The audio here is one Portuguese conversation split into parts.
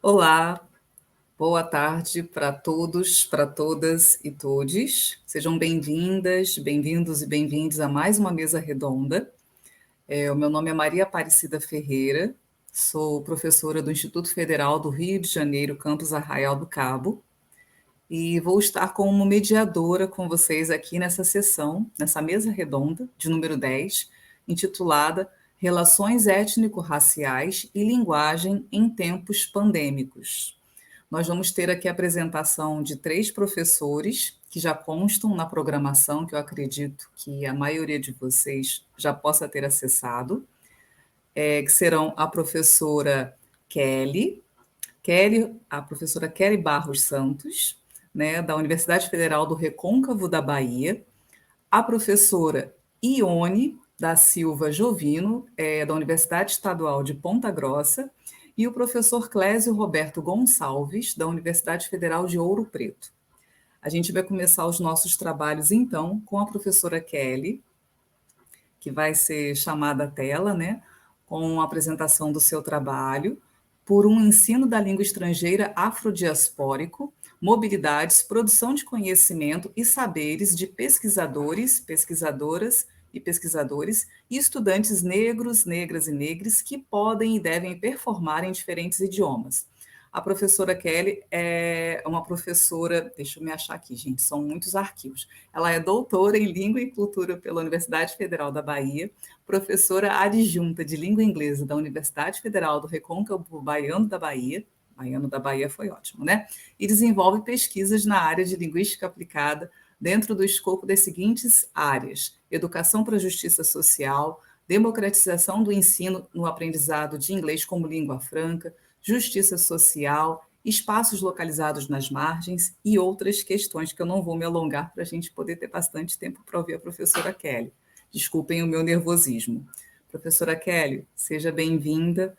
Olá, boa tarde para todos, para todas e todes. Sejam bem-vindas, bem-vindos e bem-vindes a mais uma mesa redonda. O meu nome é Maria Aparecida Ferreira, sou professora do Instituto Federal do Rio de Janeiro, campus Arraial do Cabo, e vou estar como mediadora com vocês aqui nessa sessão, nessa mesa redonda de número 10, intitulada Relações Étnico-Raciais e Linguagem em Tempos Pandêmicos. Nós vamos ter aqui a apresentação de 3 professores que já constam na programação, que eu acredito que a maioria de vocês já possa ter acessado, que serão a professora a professora Kelly Barros Santos, né, da Universidade Federal do Recôncavo da Bahia, a professora Ione da Silva Jovino, da Universidade Estadual de Ponta Grossa, e o professor Clésio Roberto Gonçalves, da Universidade Federal de Ouro Preto. A gente vai começar os nossos trabalhos, então, com a professora Kelly, que vai ser chamada à tela, né, com a apresentação do seu trabalho, por um ensino da língua estrangeira afrodiaspórico, mobilidades, produção de conhecimento e saberes de pesquisadores, pesquisadoras e pesquisadores e estudantes negros, negras e negres que podem e devem performar em diferentes idiomas. A professora Kelly é uma professora, deixa eu me achar aqui, gente, são muitos arquivos. Ela é doutora em Língua e Cultura pela Universidade Federal da Bahia, professora adjunta de Língua Inglesa da Universidade Federal do Recôncavo Baiano da Bahia, Baiano da Bahia foi ótimo, né? E desenvolve pesquisas na área de linguística aplicada dentro do escopo das seguintes áreas: educação para a justiça social, democratização do ensino no aprendizado de inglês como língua franca, justiça social, espaços localizados nas margens e outras questões que eu não vou me alongar para a gente poder ter bastante tempo para ouvir a professora Kelly. Desculpem o meu nervosismo. Professora Kelly, seja bem-vinda.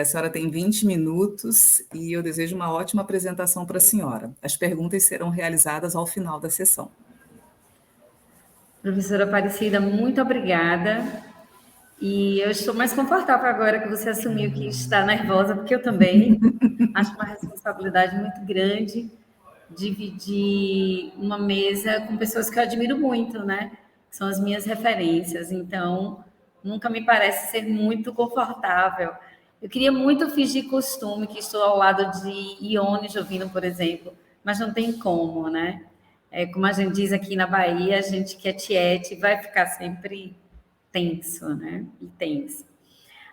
A senhora tem 20 minutos e eu desejo uma ótima apresentação para a senhora. As perguntas serão realizadas ao final da sessão. Professora Aparecida, muito obrigada. E eu estou mais confortável agora que você assumiu que está nervosa, porque eu também acho uma responsabilidade muito grande dividir uma mesa com pessoas que eu admiro muito, né? Que são as minhas referências. Então, nunca me parece ser muito confortável. Eu queria muito fingir costume que estou ao lado de Ione Jovino, por exemplo, mas não tem como, né? Como a gente diz aqui na Bahia, a gente que é tiete vai ficar sempre tenso, né? E tenso.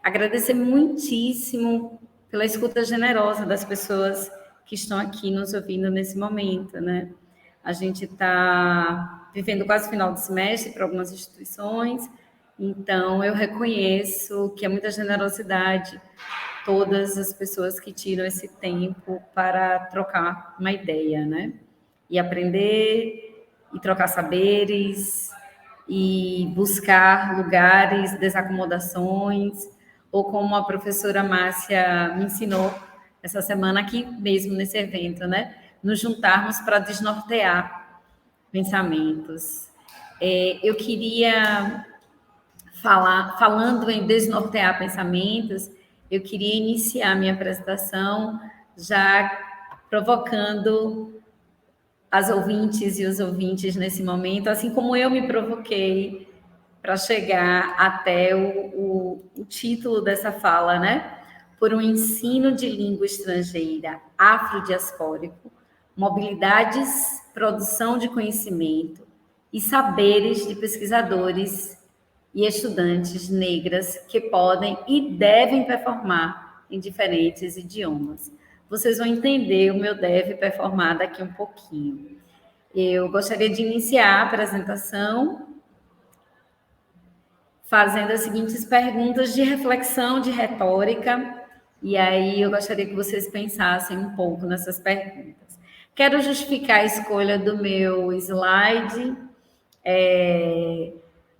Agradecer muitíssimo pela escuta generosa das pessoas que estão aqui nos ouvindo nesse momento, né? A gente está vivendo quase o final do semestre para algumas instituições, então eu reconheço que é muita generosidade todas as pessoas que tiram esse tempo para trocar uma ideia, né? E aprender, e trocar saberes, e buscar lugares, desacomodações, ou como a professora Márcia me ensinou essa semana aqui mesmo nesse evento, né? Nos juntarmos para desnortear pensamentos. Eu queria falando em desnortear pensamentos, eu queria iniciar minha apresentação já provocando as ouvintes e os ouvintes nesse momento, assim como eu me provoquei para chegar até o título dessa fala, né? Por um ensino de língua estrangeira afrodiaspórico, mobilidades, produção de conhecimento e saberes de pesquisadores e estudantes negras que podem e devem performar em diferentes idiomas. Vocês vão entender o meu deve performar daqui um pouquinho. Eu gostaria de iniciar a apresentação fazendo as seguintes perguntas de reflexão, de retórica, e aí eu gostaria que vocês pensassem um pouco nessas perguntas. Quero justificar a escolha do meu slide.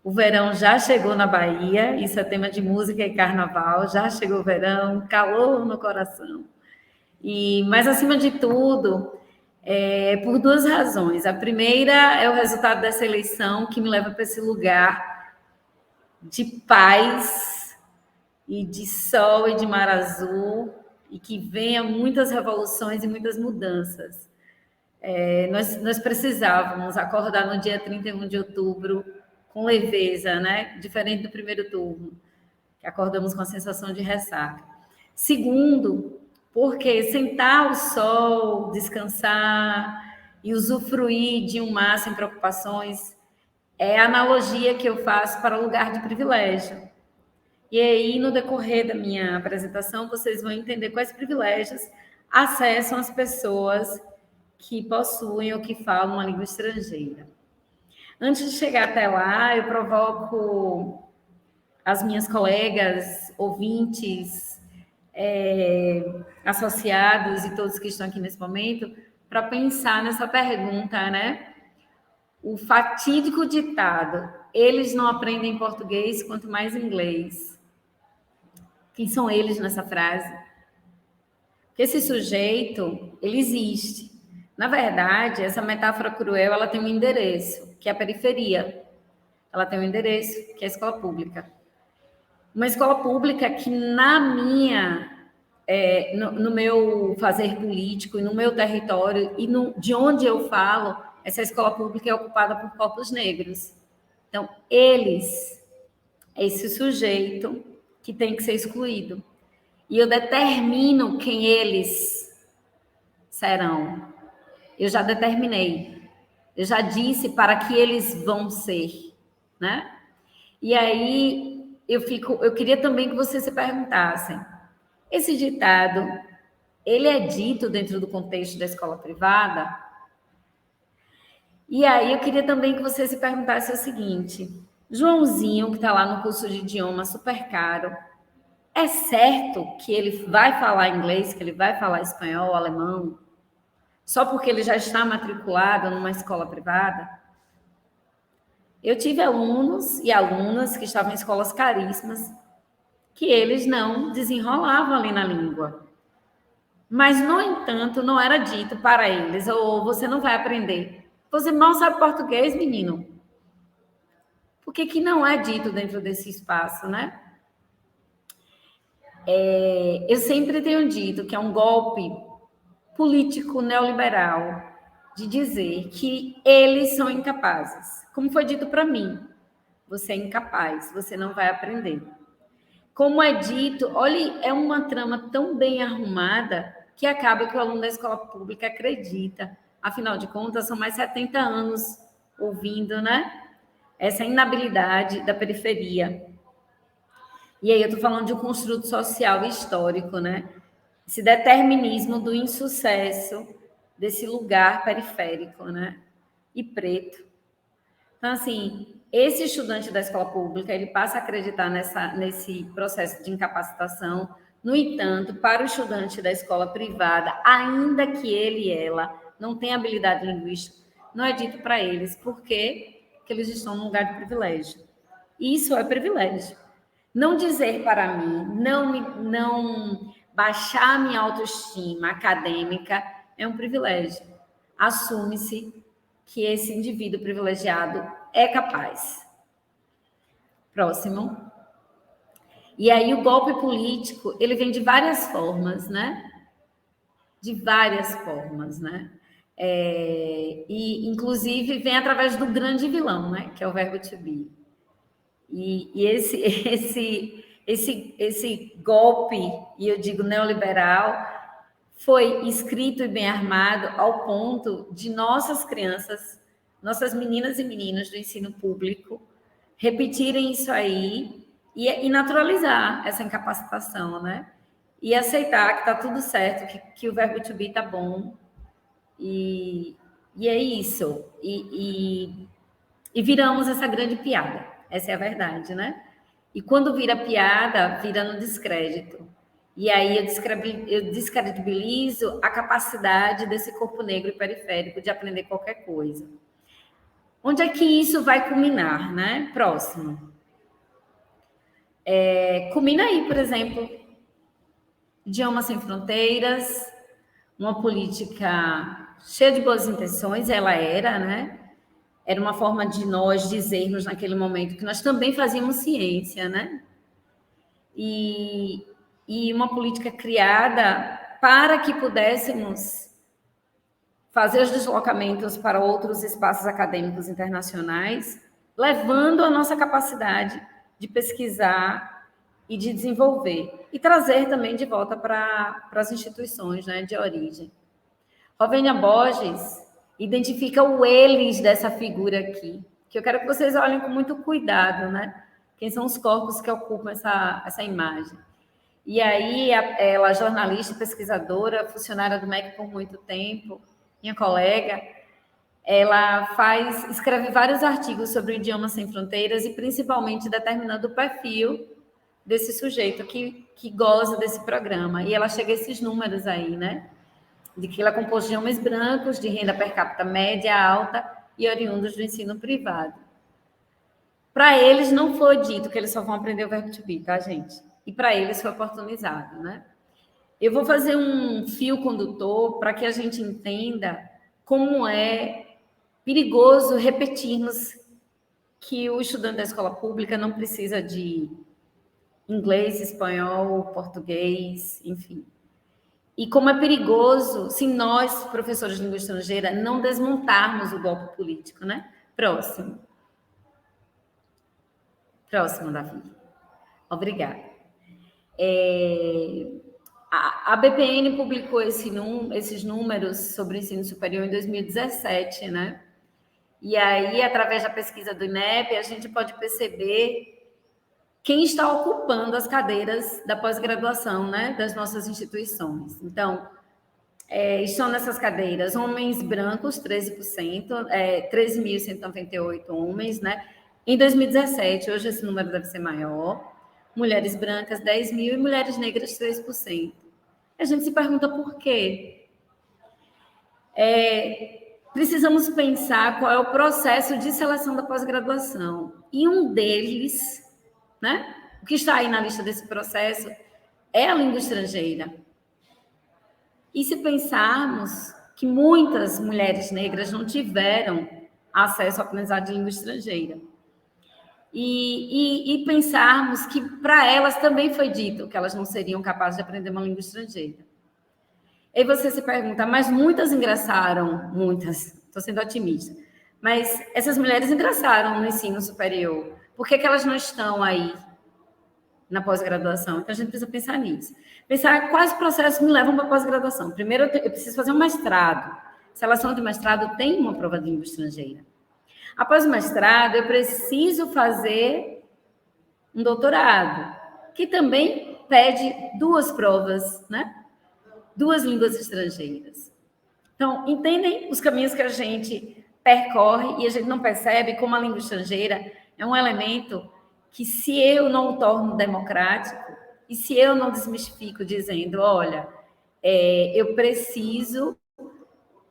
O verão já chegou na Bahia, isso é tema de música e carnaval, já chegou o verão, calor no coração. Mas, acima de tudo, por 2 razões. A primeira é o resultado dessa eleição que me leva para esse lugar de paz e de sol e de mar azul e que venha muitas revoluções e muitas mudanças. Nós precisávamos acordar no dia 31 de outubro com leveza, né? Diferente do primeiro turno, que acordamos com a sensação de ressaca. Segundo, porque sentar ao sol, descansar e usufruir de um mar sem preocupações é a analogia que eu faço para o lugar de privilégio. E aí, no decorrer da minha apresentação, vocês vão entender quais privilégios acessam as pessoas que possuem ou que falam uma língua estrangeira. Antes de chegar até lá, eu provoco as minhas colegas, ouvintes, associados e todos que estão aqui nesse momento, para pensar nessa pergunta, né? O fatídico ditado, eles não aprendem português, quanto mais inglês. Quem são eles nessa frase? Porque esse sujeito, ele existe. Na verdade, essa metáfora cruel, ela tem um endereço, que é a periferia. Ela tem um endereço, que é a escola pública. Uma escola pública que, no meu fazer político, e no meu território, e de onde eu falo, essa escola pública é ocupada por corpos negros. Então, eles, esse sujeito que tem que ser excluído. E eu determino quem eles serão. Eu já determinei. Eu já disse para que eles vão ser, né? E aí eu queria também que vocês se perguntassem. Esse ditado, ele é dito dentro do contexto da escola privada? E aí eu queria também que vocês se perguntassem o seguinte: Joãozinho, que está lá no curso de idioma super caro, é certo que ele vai falar inglês, que ele vai falar espanhol, alemão, só porque ele já está matriculado numa escola privada? Eu tive alunos e alunas que estavam em escolas caríssimas, que eles não desenrolavam ali na língua. Mas, no entanto, não era dito para eles, ou você não vai aprender. Você mal sabe português, menino. Por que não é dito dentro desse espaço, né? Eu sempre tenho dito que é um golpe político neoliberal de dizer que eles são incapazes. Como foi dito para mim, você é incapaz, você não vai aprender. Como é dito, olha, é uma trama tão bem arrumada que acaba que o aluno da escola pública acredita. Afinal de contas, são mais 70 anos ouvindo, né? Essa inabilidade da periferia. E aí eu estou falando de um construto social e histórico, né? Esse determinismo do insucesso desse lugar periférico, né? E preto. Então, assim, esse estudante da escola pública, ele passa a acreditar nesse processo de incapacitação. No entanto, para o estudante da escola privada, ainda que ele e ela não tenham habilidade linguística, não é dito para eles porque eles estão num lugar de privilégio. Isso é privilégio. Não dizer para mim, não baixar minha autoestima acadêmica é um privilégio. Assume-se que esse indivíduo privilegiado é capaz. Próximo. E aí o golpe político, ele vem de várias formas, né? De várias formas, né? E inclusive vem através do grande vilão, né? Que é o verbo to be. E esse golpe, e eu digo neoliberal, foi escrito e bem armado ao ponto de nossas crianças, nossas meninas e meninos do ensino público, repetirem isso aí e naturalizar essa incapacitação, né? E aceitar que está tudo certo, que o verbo to be está bom. E é isso. E viramos essa grande piada. Essa é a verdade, né? E quando vira piada, vira no descrédito. E aí eu descredibilizo a capacidade desse corpo negro e periférico de aprender qualquer coisa. Onde é que isso vai culminar, né? Próximo. Culmina aí, por exemplo, Idioma Sem Fronteiras, uma política cheia de boas intenções, ela era, né? Era uma forma de nós dizermos naquele momento que nós também fazíamos ciência, né? E e uma política criada para que pudéssemos fazer os deslocamentos para outros espaços acadêmicos internacionais, levando a nossa capacidade de pesquisar e de desenvolver, e trazer também de volta para as instituições, né, de origem. Rovênia Borges identifica o eles dessa figura aqui, que eu quero que vocês olhem com muito cuidado, né? Quem são os corpos que ocupam essa imagem. E aí, ela, jornalista, pesquisadora, funcionária do MEC por muito tempo, minha colega, ela escreve vários artigos sobre o Idiomas Sem Fronteiras e principalmente determinando o perfil desse sujeito que goza desse programa. E ela chega a esses números aí, né? De que ela é composta de homens brancos, de renda per capita média, alta e oriundos do ensino privado. Para eles não foi dito que eles só vão aprender o verbo to be, tá, gente? E para eles foi oportunizado, né? Eu vou fazer um fio condutor para que a gente entenda como é perigoso repetirmos que o estudante da escola pública não precisa de inglês, espanhol, português, enfim. E como é perigoso se nós, professores de língua estrangeira, não desmontarmos o golpe político, né? Próximo. Próximo, Davi. Obrigada. A BPN publicou esses números sobre o ensino superior em 2017, né? E aí, através da pesquisa do INEP, a gente pode perceber quem está ocupando as cadeiras da pós-graduação, né, das nossas instituições. Então, estão nessas cadeiras homens brancos, 13%, 13.198 homens, né? Em 2017, hoje esse número deve ser maior. Mulheres brancas, 10 mil, e mulheres negras, 3%. A gente se pergunta por quê. Precisamos pensar qual é o processo de seleção da pós-graduação. E um deles, né, o que está aí na lista desse processo, é a língua estrangeira. E se pensarmos que muitas mulheres negras não tiveram acesso à aprendizagem de língua estrangeira, e pensarmos que para elas também foi dito que elas não seriam capazes de aprender uma língua estrangeira. Aí você se pergunta, mas muitas ingressaram, estou sendo otimista, mas essas mulheres ingressaram no ensino superior, por que elas não estão aí na pós-graduação? Então, a gente precisa pensar nisso. Pensar quais processos me levam para a pós-graduação. Primeiro, eu preciso fazer um mestrado. Seleção de mestrado tem uma prova de língua estrangeira. Após o mestrado, eu preciso fazer um doutorado, que também pede 2 provas, né? 2 línguas estrangeiras. Então, entendem os caminhos que a gente percorre e a gente não percebe como a língua estrangeira é um elemento que, se eu não o torno democrático e se eu não desmistifico dizendo, olha, eu preciso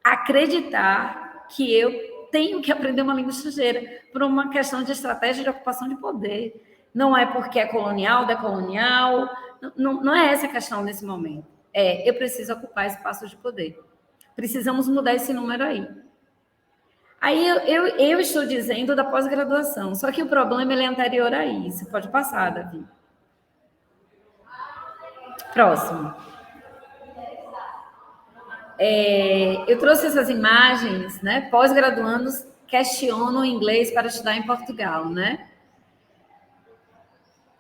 acreditar que eu tenho que aprender uma língua estrangeira por uma questão de estratégia de ocupação de poder. Não é porque é colonial, decolonial, não é essa a questão nesse momento. Eu preciso ocupar espaços de poder. Precisamos mudar esse número aí. Aí eu estou dizendo da pós-graduação, só que o problema ele é anterior a isso. Pode passar, Davi. Próximo. Eu trouxe essas imagens, né? Pós-graduandos questionam o inglês para estudar em Portugal, né?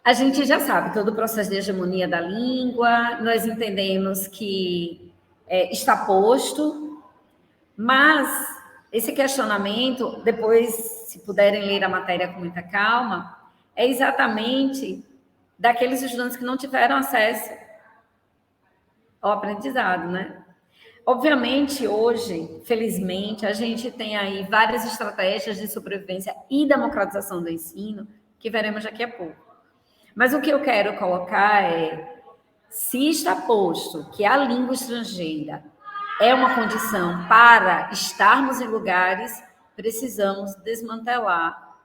A gente já sabe todo o processo de hegemonia da língua, nós entendemos que está posto, mas esse questionamento, depois, se puderem ler a matéria com muita calma, é exatamente daqueles estudantes que não tiveram acesso ao aprendizado, né? Obviamente, hoje, felizmente, a gente tem aí várias estratégias de sobrevivência e democratização do ensino, que veremos daqui a pouco. Mas o que eu quero colocar é, se está posto que a língua estrangeira é uma condição para estarmos em lugares, precisamos desmantelar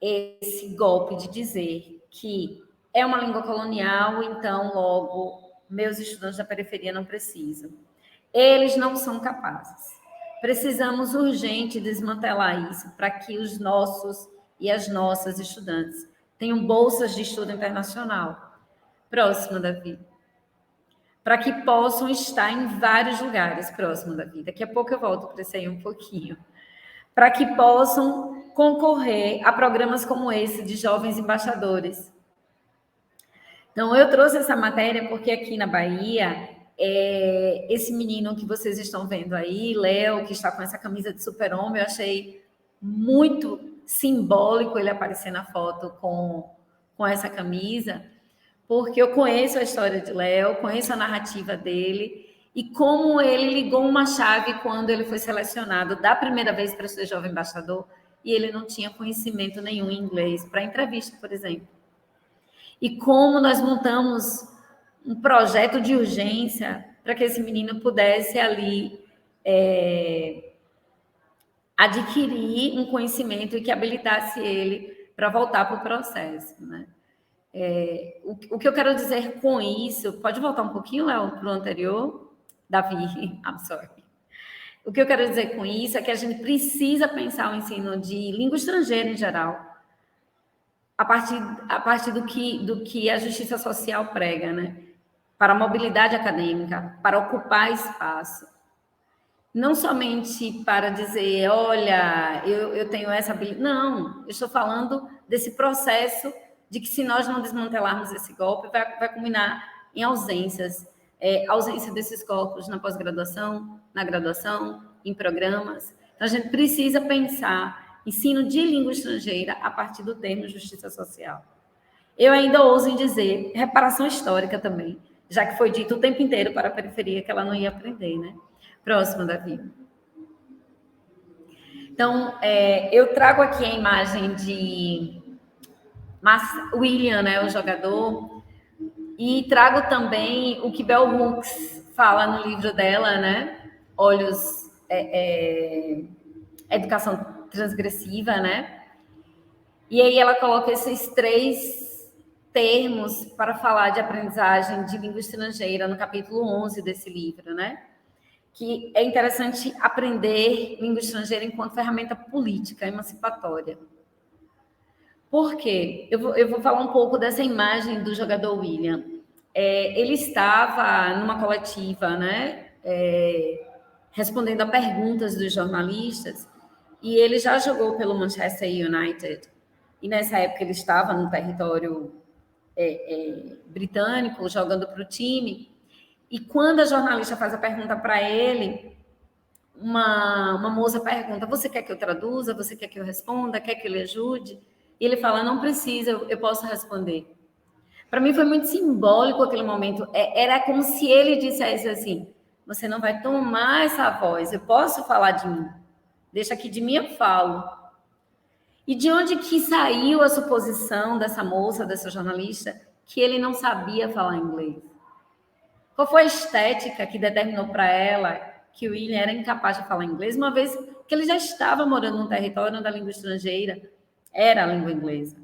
esse golpe de dizer que é uma língua colonial, então, logo, meus estudantes da periferia não precisam. Eles não são capazes. Precisamos urgente desmantelar isso para que os nossos e as nossas estudantes tenham bolsas de estudo internacional. Próximo, Davi. para que possam estar em vários lugares próximos da vida. Daqui a pouco eu volto para isso aí um pouquinho. Para que possam concorrer a programas como esse de jovens embaixadores. Então, eu trouxe essa matéria porque aqui na Bahia, esse menino que vocês estão vendo aí, Léo, que está com essa camisa de super-homem, eu achei muito simbólico ele aparecer na foto com essa camisa, porque eu conheço a história de Léo, conheço a narrativa dele e como ele ligou uma chave quando ele foi selecionado da primeira vez para ser jovem embaixador e ele não tinha conhecimento nenhum em inglês para entrevista, por exemplo. E como nós montamos um projeto de urgência para que esse menino pudesse ali adquirir um conhecimento e que habilitasse ele para voltar para o processo, né? O que eu quero dizer com isso, pode voltar um pouquinho, Léo, para o anterior? Davi, I'm sorry. O que eu quero dizer com isso é que a gente precisa pensar o ensino de língua estrangeira em geral, a partir do que a justiça social prega, né? Para a mobilidade acadêmica, para ocupar espaço. Não somente para dizer, olha, eu tenho essa habilidade. Não, eu estou falando desse processo de que se nós não desmantelarmos esse golpe, vai culminar em ausências. Ausência desses corpos na pós-graduação, na graduação, em programas. Então, a gente precisa pensar ensino de língua estrangeira a partir do termo justiça social. Eu ainda ouso em dizer reparação histórica também, já que foi dito o tempo inteiro para a periferia que ela não ia aprender, né? Próximo, Davi. Então, eu trago aqui a imagem de William, né, o jogador, e trago também o que Bell Hooks fala no livro dela, né? Olhos, Educação Transgressiva, né? E aí ela coloca esses 3 termos para falar de aprendizagem de língua estrangeira no capítulo 11 desse livro, né? Que é interessante aprender língua estrangeira enquanto ferramenta política, emancipatória. Por quê? Eu vou falar um pouco dessa imagem do jogador William. Ele estava numa coletiva, né? Respondendo a perguntas dos jornalistas, e ele já jogou pelo Manchester United, e nessa época ele estava no território britânico, jogando para o time, e quando a jornalista faz a pergunta para ele, uma moça pergunta, você quer que eu traduza? Você quer que eu responda? Quer que eu lhe ajude? E ele fala, não precisa, eu posso responder. Para mim foi muito simbólico aquele momento. Era como se ele dissesse assim, você não vai tomar essa voz, eu posso falar de mim. Deixa que de mim eu falo. E de onde que saiu a suposição dessa moça, dessa jornalista, que ele não sabia falar inglês? Qual foi a estética que determinou para ela que o William era incapaz de falar inglês, uma vez que ele já estava morando num território onde a língua estrangeira era a língua inglesa?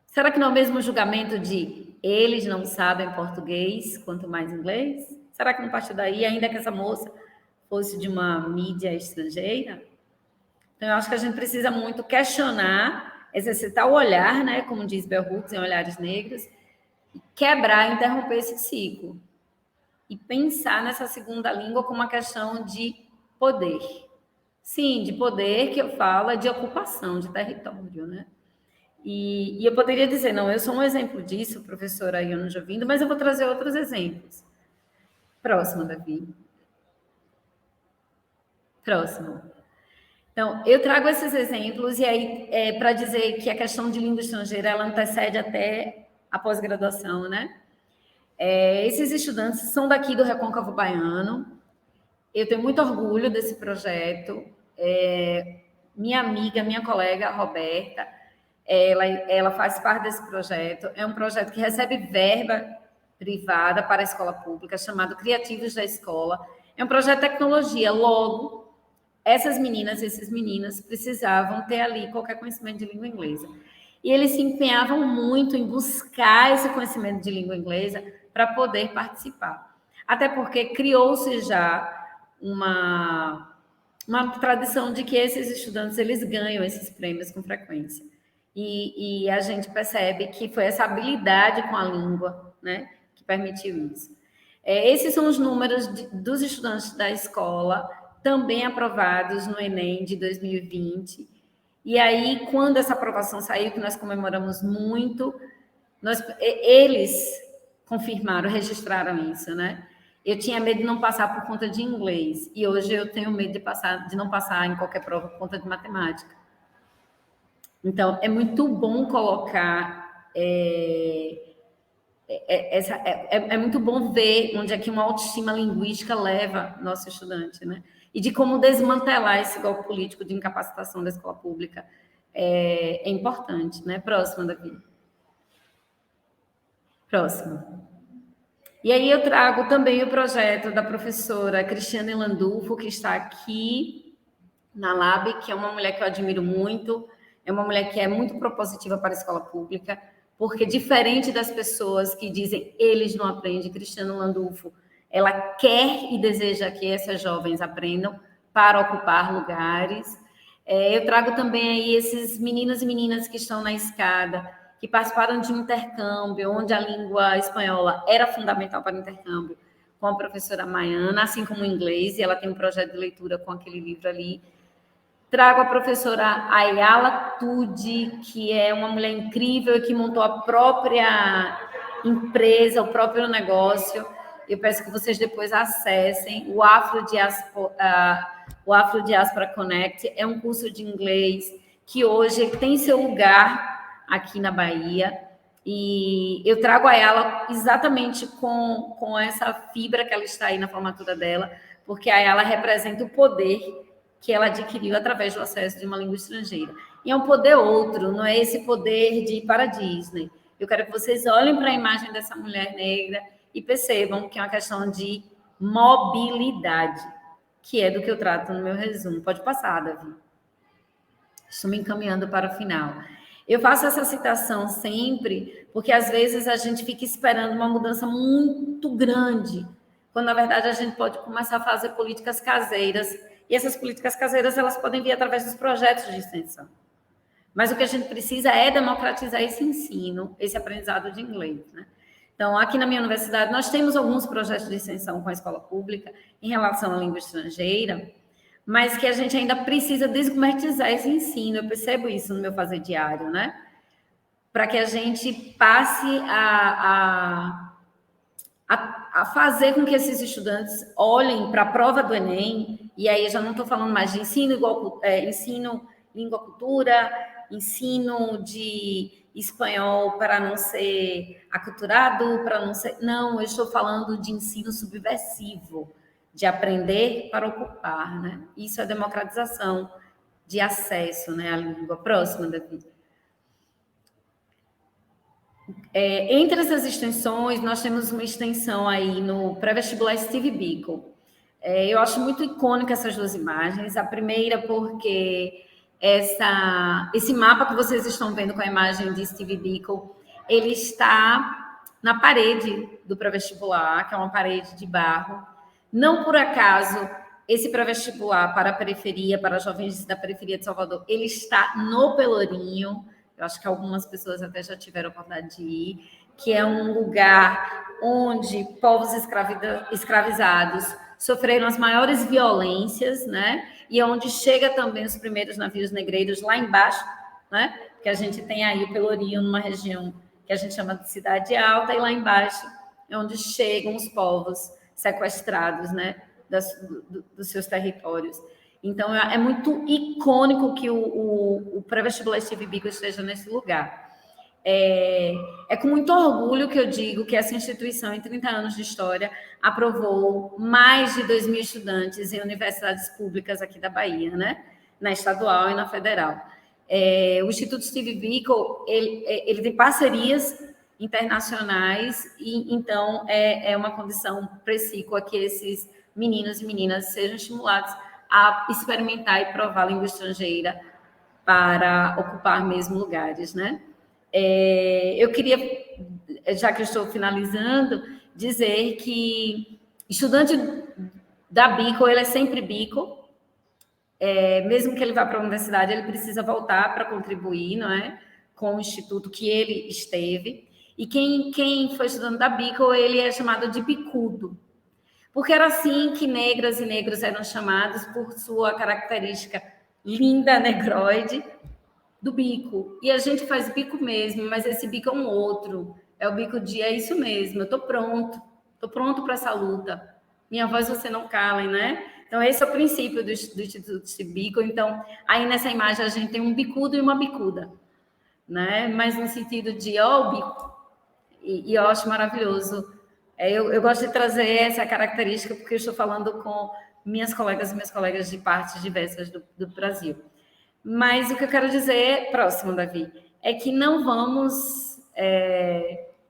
Será que não é o mesmo julgamento de eles não sabem português, quanto mais inglês? Será que não partiu daí, ainda que essa moça fosse de uma mídia estrangeira? Então, eu acho que a gente precisa muito questionar, exercitar o olhar, né, como diz Bell Hooks em Olhares Negros, quebrar, interromper esse ciclo e pensar nessa segunda língua como uma questão de poder. Sim, de poder que eu falo é de ocupação de território, né? E eu poderia dizer, não, eu sou um exemplo disso, professora Iona Jovindo, mas eu vou trazer outros exemplos. Próximo, Davi. Próximo. Então, eu trago esses exemplos e aí para dizer que a questão de língua estrangeira ela antecede até a pós-graduação, né? Esses estudantes são daqui do Recôncavo Baiano. Eu tenho muito orgulho desse projeto. Minha amiga, minha colega Roberta, ela faz parte desse projeto. É um projeto que recebe verba privada para a escola pública, chamado Criativos da Escola. É um projeto de tecnologia. Logo, essas meninas e esses meninos precisavam ter ali qualquer conhecimento de língua inglesa. E eles se empenhavam muito em buscar esse conhecimento de língua inglesa para poder participar. Até porque criou-se já uma tradição de que esses estudantes eles ganham esses prêmios com frequência. E a gente percebe que foi essa habilidade com a língua, né, que permitiu isso. Esses são os números dos estudantes da escola, também aprovados no Enem de 2020. E aí, quando essa aprovação saiu, que nós comemoramos muito, eles confirmaram, registraram isso, né? Eu tinha medo de não passar por conta de inglês, e hoje eu tenho medo de não passar em qualquer prova por conta de matemática. Então, é muito bom colocar... É muito bom ver onde é que uma autoestima linguística leva nosso estudante, né? E de como desmantelar esse golpe político de incapacitação da escola pública é importante, né? Próximo, Davi. Próximo. E aí eu trago também o projeto da professora Cristiane Landulfo, que está aqui na Lab, que é uma mulher que eu admiro muito, é uma mulher que é muito propositiva para a escola pública, porque diferente das pessoas que dizem eles não aprendem, Cristiane Landulfo, ela quer e deseja que essas jovens aprendam para ocupar lugares. Eu trago também aí esses meninos e meninas que estão na escada, que participaram de um intercâmbio, onde a língua espanhola era fundamental para o intercâmbio, com a professora Maiana, assim como o inglês, e ela tem um projeto de leitura com aquele livro ali. Trago a professora Ayala Tudi, que é uma mulher incrível e que montou a própria empresa, o próprio negócio. Eu peço que vocês depois acessem o Afrodiaspora Connect. É um curso de inglês que hoje tem seu lugar aqui na Bahia. E eu trago a Ayala exatamente com essa fibra que ela está aí na formatura dela, porque a Ayala representa o poder que ela adquiriu através do acesso de uma língua estrangeira. E é um poder outro, não é esse poder de ir para a Disney. Eu quero que vocês olhem para a imagem dessa mulher negra e percebam que é uma questão de mobilidade, que é do que eu trato no meu resumo. Pode passar, Davi. Estou me encaminhando para o final. Eu faço essa citação sempre porque, às vezes, a gente fica esperando uma mudança muito grande, quando, na verdade, a gente pode começar a fazer políticas caseiras. E essas políticas caseiras, elas podem vir através dos projetos de extensão. Mas o que a gente precisa é democratizar esse ensino, esse aprendizado de inglês, né? Então, aqui na minha universidade, nós temos alguns projetos de extensão com a escola pública em relação à língua estrangeira, mas que a gente ainda precisa desgourmetizar esse ensino. Eu percebo isso no meu fazer diário, né? Para que a gente passe a fazer com que esses estudantes olhem para a prova do Enem, e aí eu já não estou falando mais de ensino ensino língua cultura, ensino de espanhol para não ser aculturado, para não ser... Não, eu estou falando de ensino subversivo, de aprender para ocupar, né? Isso é democratização de acesso, né, à língua. Próxima, Davi. Entre essas extensões, nós temos uma extensão aí no pré-vestibular Steve Biko. Eu acho muito icônica essas duas imagens. A primeira porque esse mapa que vocês estão vendo com a imagem de Steve Biko, ele está na parede do pré-vestibular, que é uma parede de barro. Não por acaso, esse pré-vestibular para a periferia, para jovens da periferia de Salvador, ele está no Pelourinho. Eu acho que algumas pessoas até já tiveram a oportunidade de ir, que é um lugar onde povos escravizados sofreram as maiores violências, né? E onde chega também os primeiros navios negreiros lá embaixo, né? Que a gente tem aí o Pelourinho, numa região que a gente chama de Cidade Alta, e lá embaixo é onde chegam os povos sequestrados, né? Dos seus territórios. Então, é muito icônico que o pré-vestibular Steve Biko esteja nesse lugar. É com muito orgulho que eu digo que essa instituição, em 30 anos de história, aprovou mais de 2.000 estudantes em universidades públicas aqui da Bahia, né? Na estadual e na federal. O Instituto Steve Biko, ele tem parcerias internacionais, e então é uma condição precípua que esses meninos e meninas sejam estimulados a experimentar e provar a língua estrangeira para ocupar mesmo lugares, né? Eu queria, já que eu estou finalizando, dizer que estudante da Biko, ele é sempre Biko, mesmo que ele vá para a universidade, ele precisa voltar para contribuir, não é? Com o instituto que ele esteve. E quem foi estudando da bico, ele é chamado de bicudo, porque era assim que negras e negros eram chamados por sua característica linda, negroide, do bico. E a gente faz bico mesmo, mas esse bico é um outro. É o bico de, é isso mesmo, eu estou pronto para essa luta. Minha voz você não calem, né? Então, esse é o princípio do Instituto Bico. Então, aí nessa imagem a gente tem um bicudo e uma bicuda, né? Mas no sentido de, ó, o bico. E eu acho maravilhoso. Eu gosto de trazer essa característica porque eu estou falando com minhas colegas de partes diversas do Brasil. Mas o que eu quero dizer, próximo, Davi, é que não vamos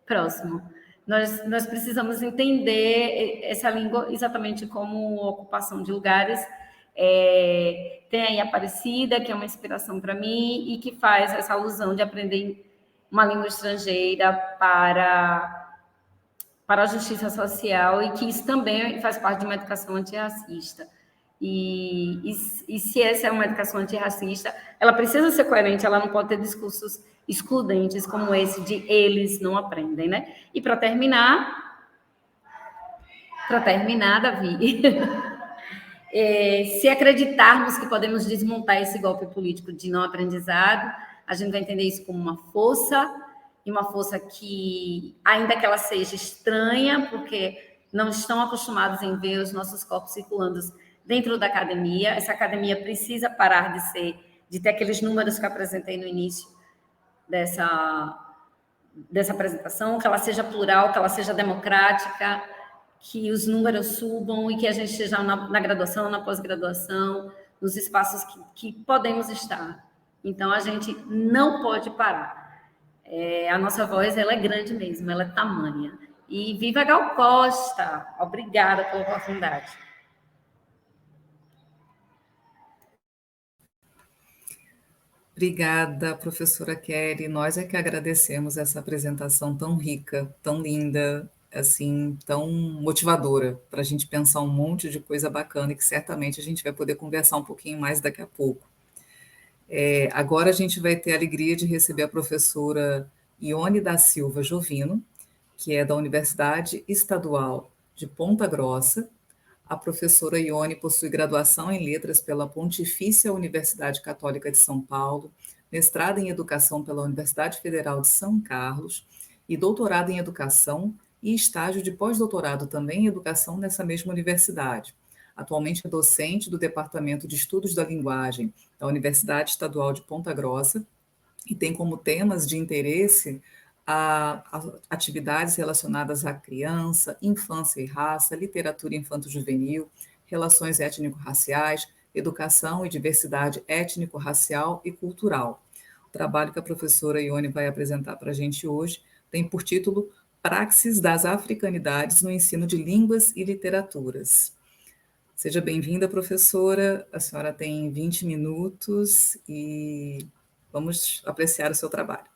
próximo. Nós precisamos entender essa língua exatamente como ocupação de lugares. Tem aí Aparecida, que é uma inspiração para mim e que faz essa alusão de aprender uma língua estrangeira para a justiça social e que isso também faz parte de uma educação antirracista. E se essa é uma educação antirracista, ela precisa ser coerente, ela não pode ter discursos excludentes como esse de eles não aprendem, né? E para terminar, Davi, se acreditarmos que podemos desmontar esse golpe político de não aprendizado, a gente vai entender isso como uma força, e uma força que, ainda que ela seja estranha, porque não estão acostumados em ver os nossos corpos circulando dentro da academia, essa academia precisa parar de ter aqueles números que eu apresentei no início dessa apresentação, que ela seja plural, que ela seja democrática, que os números subam e que a gente esteja na graduação, na pós-graduação, nos espaços que podemos estar. Então, a gente não pode parar. A nossa voz, ela é grande mesmo, ela é tamanha. E viva Gal Costa! Obrigada pela oportunidade. Obrigada, professora Kelly. Nós é que agradecemos essa apresentação tão rica, tão linda, assim, tão motivadora, para a gente pensar um monte de coisa bacana e que certamente a gente vai poder conversar um pouquinho mais daqui a pouco. Agora a gente vai ter a alegria de receber a professora Ione da Silva Jovino, que é da Universidade Estadual de Ponta Grossa. A professora Ione possui graduação em Letras pela Pontifícia Universidade Católica de São Paulo, mestrado em Educação pela Universidade Federal de São Carlos e doutorado em Educação e estágio de pós-doutorado também em Educação nessa mesma universidade. Atualmente é docente do Departamento de Estudos da Linguagem da Universidade Estadual de Ponta Grossa e tem como temas de interesse atividades relacionadas à criança, infância e raça, literatura infanto-juvenil, relações étnico-raciais, educação e diversidade étnico-racial e cultural. O trabalho que a professora Ione vai apresentar para a gente hoje tem por título Praxis das Africanidades no Ensino de Línguas e Literaturas. Seja bem-vinda, professora. A senhora tem 20 minutos e vamos apreciar o seu trabalho.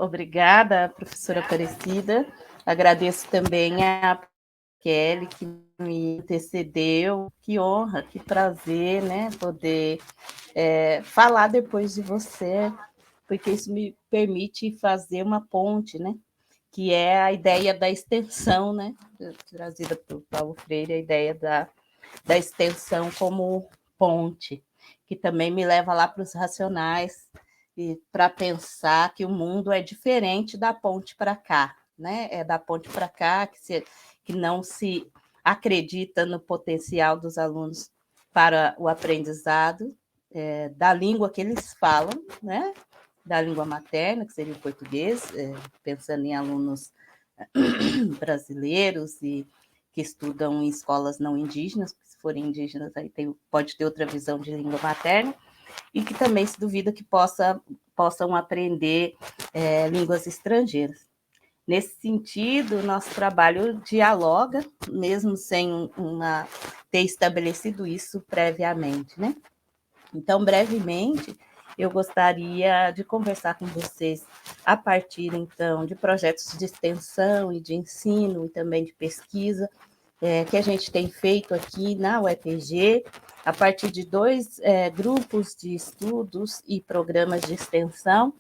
Obrigada, professora Aparecida. Agradeço também a Kelly, que me antecedeu. Que honra, que prazer, né, poder falar depois de você, porque isso me permite fazer uma ponte, né, que é a ideia da extensão, né, trazida por Paulo Freire, a ideia da extensão como ponte, que também me leva lá para os racionais, e para pensar que o mundo é diferente da ponte para cá, né? É da ponte para cá que não se acredita no potencial dos alunos para o aprendizado da língua que eles falam, né? Da língua materna, que seria o português, pensando em alunos brasileiros e que estudam em escolas não indígenas, porque se forem indígenas aí pode ter outra visão de língua materna, e que também se duvida que possam aprender línguas estrangeiras. Nesse sentido, nosso trabalho dialoga, mesmo sem ter estabelecido isso previamente, né? Então, brevemente, eu gostaria de conversar com vocês a partir, então, de projetos de extensão e de ensino e também de pesquisa que a gente tem feito aqui na UEPG a partir de dois grupos de estudos e programas de extensão,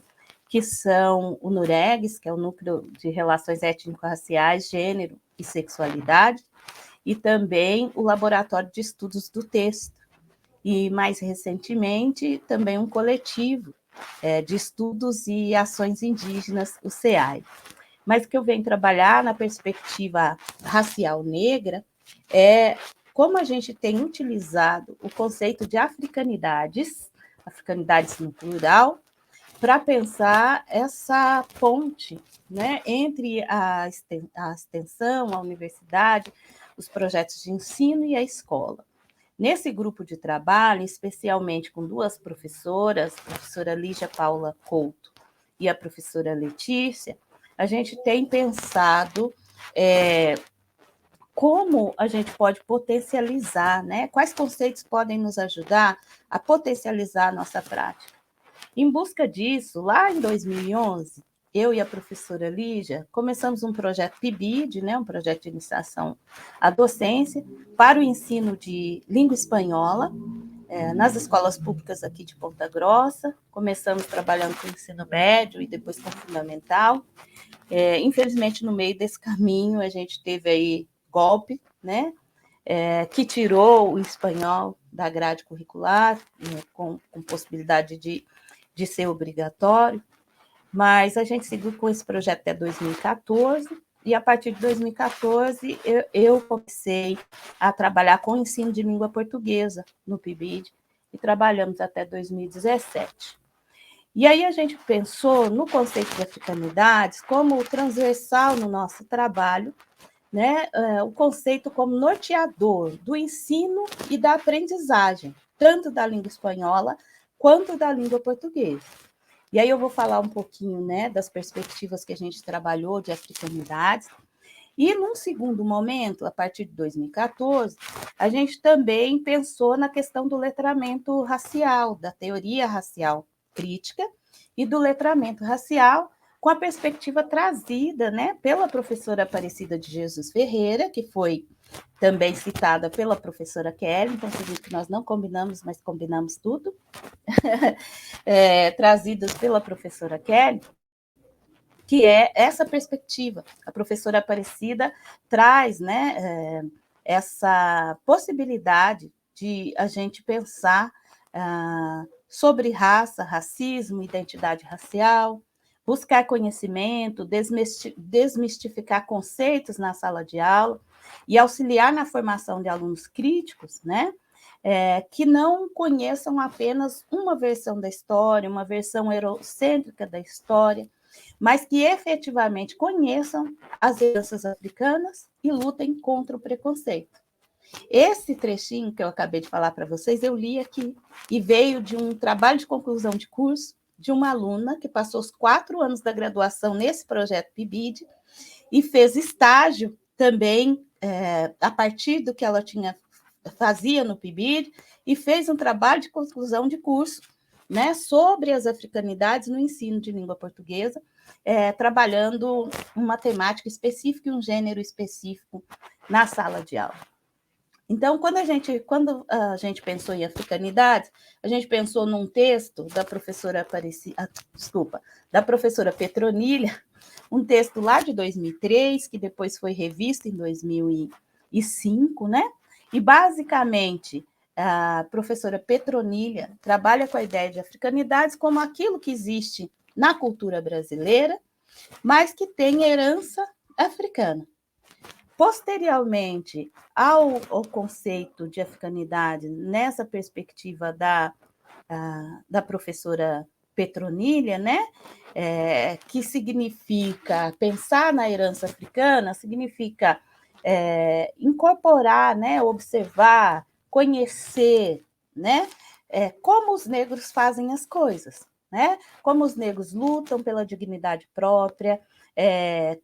que são o NUREGS, que é o Núcleo de Relações Étnico-Raciais, Gênero e Sexualidade, e também o Laboratório de Estudos do Texto. E, mais recentemente, também um coletivo de estudos e ações indígenas, o CEAI. Mas o que eu venho trabalhar na perspectiva racial negra é como a gente tem utilizado o conceito de africanidades no plural, para pensar essa ponte, né, entre a extensão, a universidade, os projetos de ensino e a escola. Nesse grupo de trabalho, especialmente com duas professoras, a professora Lígia Paula Couto e a professora Letícia, a gente tem pensado como a gente pode potencializar, né? Quais conceitos podem nos ajudar a potencializar a nossa prática. Em busca disso, lá em 2011, eu e a professora Lígia começamos um projeto PIBID, né, um projeto de iniciação à docência, para o ensino de língua espanhola, nas escolas públicas aqui de Ponta Grossa. Começamos trabalhando com o ensino médio e depois com o fundamental. Infelizmente, no meio desse caminho, a gente teve aí golpe, né, que tirou o espanhol da grade curricular, né, com possibilidade de ser obrigatório, mas a gente seguiu com esse projeto até 2014, e a partir de 2014 eu comecei a trabalhar com o ensino de língua portuguesa no PIBID, e trabalhamos até 2017. E aí a gente pensou no conceito de africanidades como transversal no nosso trabalho, né, o conceito como norteador do ensino e da aprendizagem, tanto da língua espanhola quanto da língua portuguesa. E aí eu vou falar um pouquinho, né, das perspectivas que a gente trabalhou de africanidades. E, num segundo momento, a partir de 2014, a gente também pensou na questão do letramento racial, da teoria racial crítica e do letramento racial, com a perspectiva trazida, né, pela professora Aparecida de Jesus Ferreira, que foi também citada pela professora Kelly, então você viu que nós não combinamos, mas combinamos tudo, trazidas pela professora Kelly, que é essa perspectiva. A professora Aparecida traz, né, essa possibilidade de a gente pensar sobre raça, racismo, identidade racial, buscar conhecimento, desmistificar conceitos na sala de aula e auxiliar na formação de alunos críticos, né? Que não conheçam apenas uma versão da história, uma versão eurocêntrica da história, mas que efetivamente conheçam as heranças africanas e lutem contra o preconceito. Esse trechinho que eu acabei de falar para vocês, eu li aqui, e veio de um trabalho de conclusão de curso de uma aluna que passou os 4 anos da graduação nesse projeto PIBID e fez estágio também a partir do que ela fazia no PIBID, e fez um trabalho de conclusão de curso, né, sobre as africanidades no ensino de língua portuguesa, trabalhando uma temática específica e um gênero específico na sala de aula. Então, quando a gente pensou em africanidades, a gente pensou num texto da professora da professora Petronilha, um texto lá de 2003, que depois foi revisto em 2005, né? E, basicamente, a professora Petronilha trabalha com a ideia de africanidades como aquilo que existe na cultura brasileira, mas que tem herança africana. Posteriormente ao conceito de africanidade, nessa perspectiva da professora Petronilha, né, que significa pensar na herança africana, significa incorporar, né, observar, conhecer, né, como os negros fazem as coisas, né, como os negros lutam pela dignidade própria,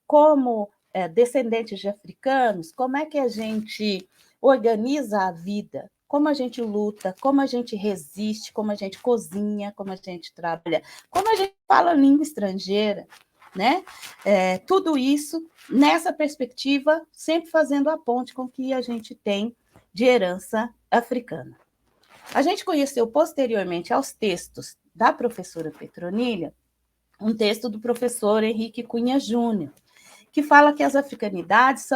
como descendentes de africanos, como é que a gente organiza a vida, como a gente luta, como a gente resiste, como a gente cozinha, como a gente trabalha, como a gente fala língua estrangeira, né? Tudo isso nessa perspectiva, sempre fazendo a ponte com o que a gente tem de herança africana. A gente conheceu posteriormente aos textos da professora Petronilha, um texto do professor Henrique Cunha Júnior, que fala que as africanidades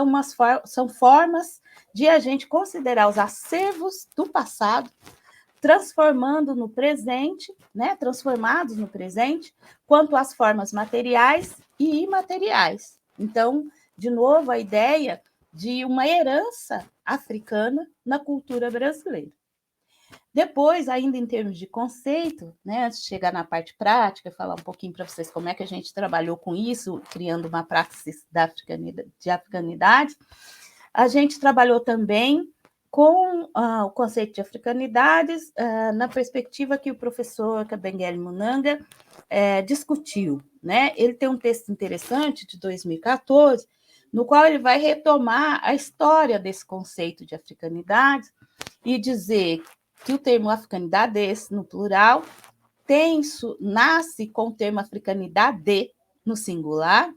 são formas de a gente considerar os acervos do passado, transformados no presente, quanto às formas materiais e imateriais. Então, de novo, a ideia de uma herança africana na cultura brasileira. Depois, ainda em termos de conceito, né, antes de chegar na parte prática, falar um pouquinho para vocês como é que a gente trabalhou com isso, criando uma praxis de africanidade, a gente trabalhou também com o conceito de africanidades na perspectiva que o professor Kabengele Munanga discutiu. Né? Ele tem um texto interessante, de 2014, no qual ele vai retomar a história desse conceito de africanidade e dizer que o termo africanidades, no plural, nasce com o termo africanidade, no singular,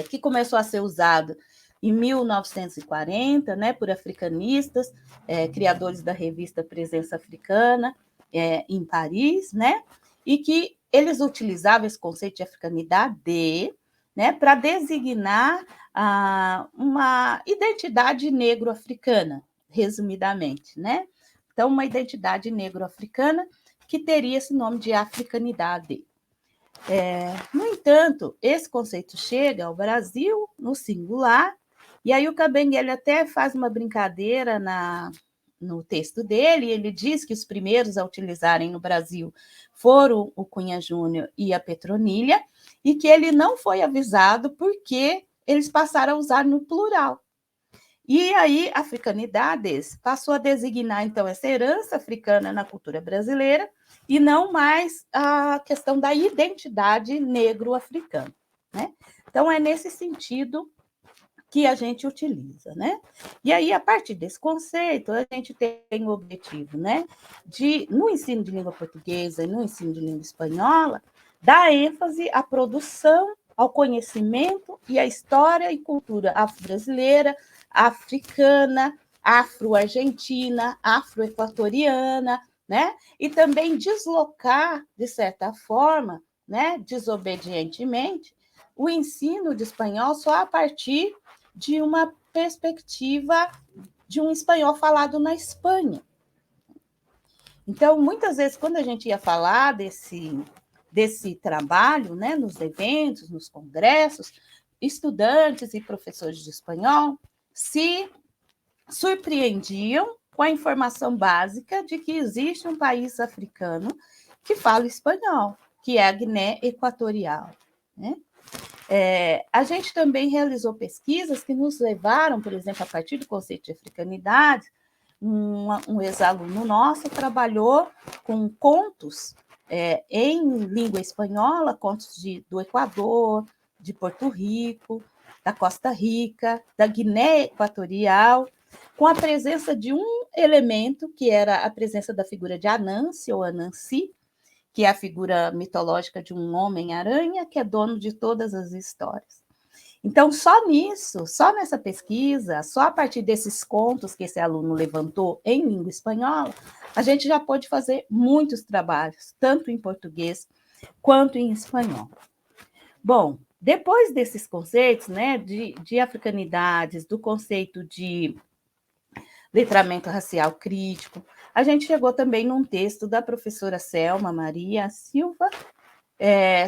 que começou a ser usado em 1940, né, por africanistas, criadores da revista Presença Africana, em Paris, né, e que eles utilizavam esse conceito de africanidade, né, para designar uma identidade negro-africana, resumidamente, né? Então, uma identidade negro-africana que teria esse nome de africanidade. No entanto, esse conceito chega ao Brasil no singular, e aí o Kabengele até faz uma brincadeira no texto dele, ele diz que os primeiros a utilizarem no Brasil foram o Cunha Júnior e a Petronilha, e que ele não foi avisado porque eles passaram a usar no plural. E aí, africanidades passou a designar, então, essa herança africana na cultura brasileira e não mais a questão da identidade negro-africana. Né? Então, é nesse sentido que a gente utiliza. Né? E aí, a partir desse conceito, a gente tem o objetivo, né, de, no ensino de língua portuguesa e no ensino de língua espanhola, dar ênfase à produção, ao conhecimento e à história e cultura afro-brasileira, africana, afro-argentina, afro-equatoriana, né? E também deslocar, de certa forma, né, desobedientemente, o ensino de espanhol só a partir de uma perspectiva de um espanhol falado na Espanha. Então, muitas vezes, quando a gente ia falar desse trabalho, né, nos eventos, nos congressos, estudantes e professores de espanhol se surpreendiam com a informação básica de que existe um país africano que fala espanhol, que é a Guiné Equatorial. Né? A gente também realizou pesquisas que nos levaram, por exemplo, a partir do conceito de africanidade, um ex-aluno nosso trabalhou com contos em língua espanhola, contos do Equador, de Porto Rico, da Costa Rica, da Guiné Equatorial, com a presença de um elemento, que era a presença da figura de Anansi, ou Anansi, que é a figura mitológica de um homem-aranha, que é dono de todas as histórias. Então, só nisso, só nessa pesquisa, só a partir desses contos que esse aluno levantou em língua espanhola, a gente já pôde fazer muitos trabalhos, tanto em português quanto em espanhol. Bom, depois desses conceitos, né, de africanidades, do conceito de letramento racial crítico, a gente chegou também num texto da professora Selma Maria Silva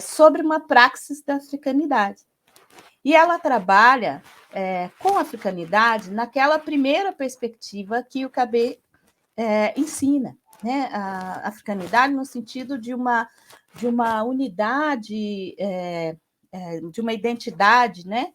sobre uma praxis da africanidade. E ela trabalha com a africanidade naquela primeira perspectiva que o Cabé ensina, né? A africanidade no sentido de uma unidade, de uma identidade, né?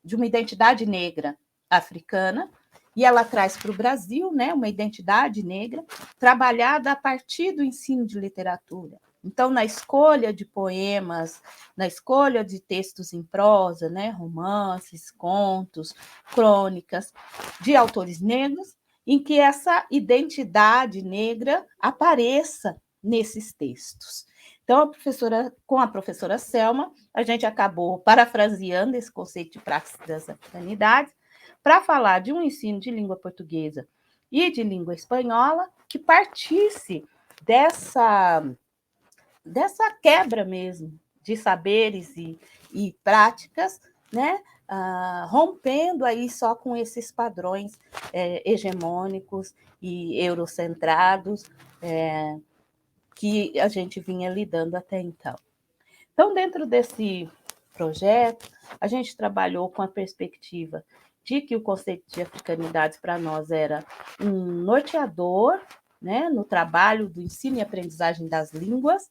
De uma identidade negra africana, e ela traz para o Brasil, né, uma identidade negra trabalhada a partir do ensino de literatura. Então, na escolha de poemas, na escolha de textos em prosa, né, romances, contos, crônicas, de autores negros, em que essa identidade negra apareça nesses textos. Então, com a professora Selma, a gente acabou parafraseando esse conceito de praxis das africanidades para falar de um ensino de língua portuguesa e de língua espanhola que partisse dessa quebra mesmo de saberes e práticas, né? Rompendo aí só com esses padrões hegemônicos e eurocentrados que a gente vinha lidando até então. Então, dentro desse projeto, a gente trabalhou com a perspectiva de que o conceito de africanidades para nós era um norteador, né, no trabalho do ensino e aprendizagem das línguas,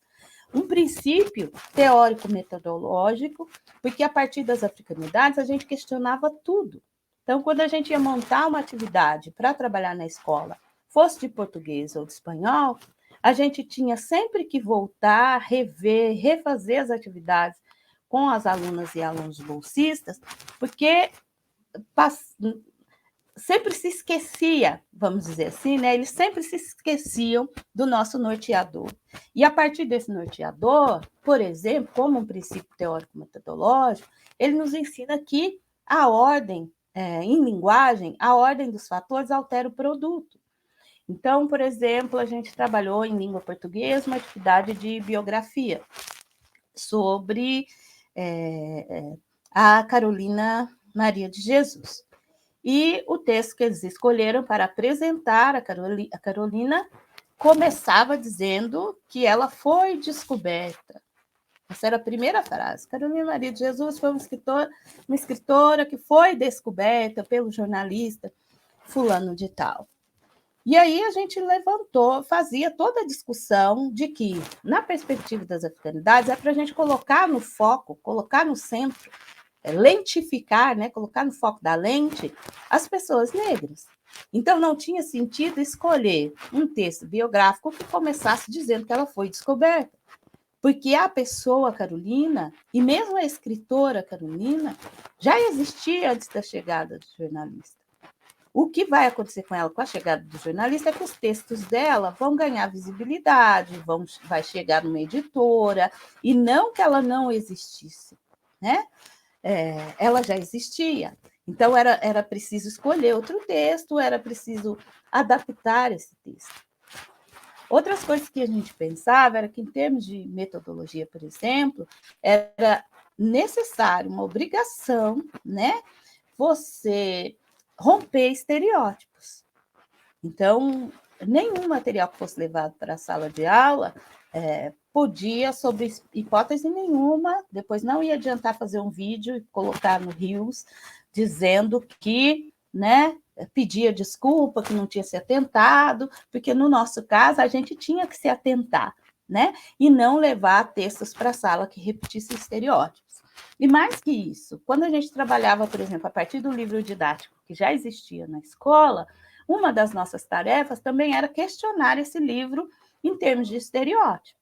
um princípio teórico-metodológico, porque a partir das africanidades a gente questionava tudo. Então, quando a gente ia montar uma atividade para trabalhar na escola, fosse de português ou de espanhol, a gente tinha sempre que voltar, rever, refazer as atividades com as alunas e alunos bolsistas, porque sempre se esquecia, vamos dizer assim, né? Eles sempre se esqueciam do nosso norteador. E a partir desse norteador, por exemplo, como um princípio teórico-metodológico, ele nos ensina que a ordem, em linguagem, a ordem dos fatores altera o produto. Então, por exemplo, a gente trabalhou em língua portuguesa uma atividade de biografia sobre a Carolina Maria de Jesus. E o texto que eles escolheram para apresentar a Carolina começava dizendo que ela foi descoberta. Essa era a primeira frase. Carolina Maria de Jesus foi uma escritora que foi descoberta pelo jornalista fulano de tal. E aí a gente levantou, fazia toda a discussão de que, na perspectiva das africanidades, é para a gente colocar no foco, colocar no centro, lentificar, né, colocar no foco da lente as pessoas negras. Então, não tinha sentido escolher um texto biográfico que começasse dizendo que ela foi descoberta, porque a pessoa Carolina, e mesmo a escritora Carolina, já existia antes da chegada do jornalista. O que vai acontecer com ela com a chegada do jornalista é que os textos dela vão ganhar visibilidade, vai chegar numa editora, e não que ela não existisse, né? Ela já existia. Então, era preciso escolher outro texto, era preciso adaptar esse texto. Outras coisas que a gente pensava era que, em termos de metodologia, por exemplo, era necessário, uma obrigação, né? Você romper estereótipos. Então, nenhum material que fosse levado para a sala de aula podia, sob hipótese nenhuma, depois não ia adiantar fazer um vídeo e colocar no Reels, dizendo que, né, pedia desculpa, que não tinha se atentado, porque no nosso caso a gente tinha que se atentar, né, e não levar textos para a sala que repetissem estereótipos. E mais que isso, quando a gente trabalhava, por exemplo, a partir do livro didático que já existia na escola, uma das nossas tarefas também era questionar esse livro em termos de estereótipo.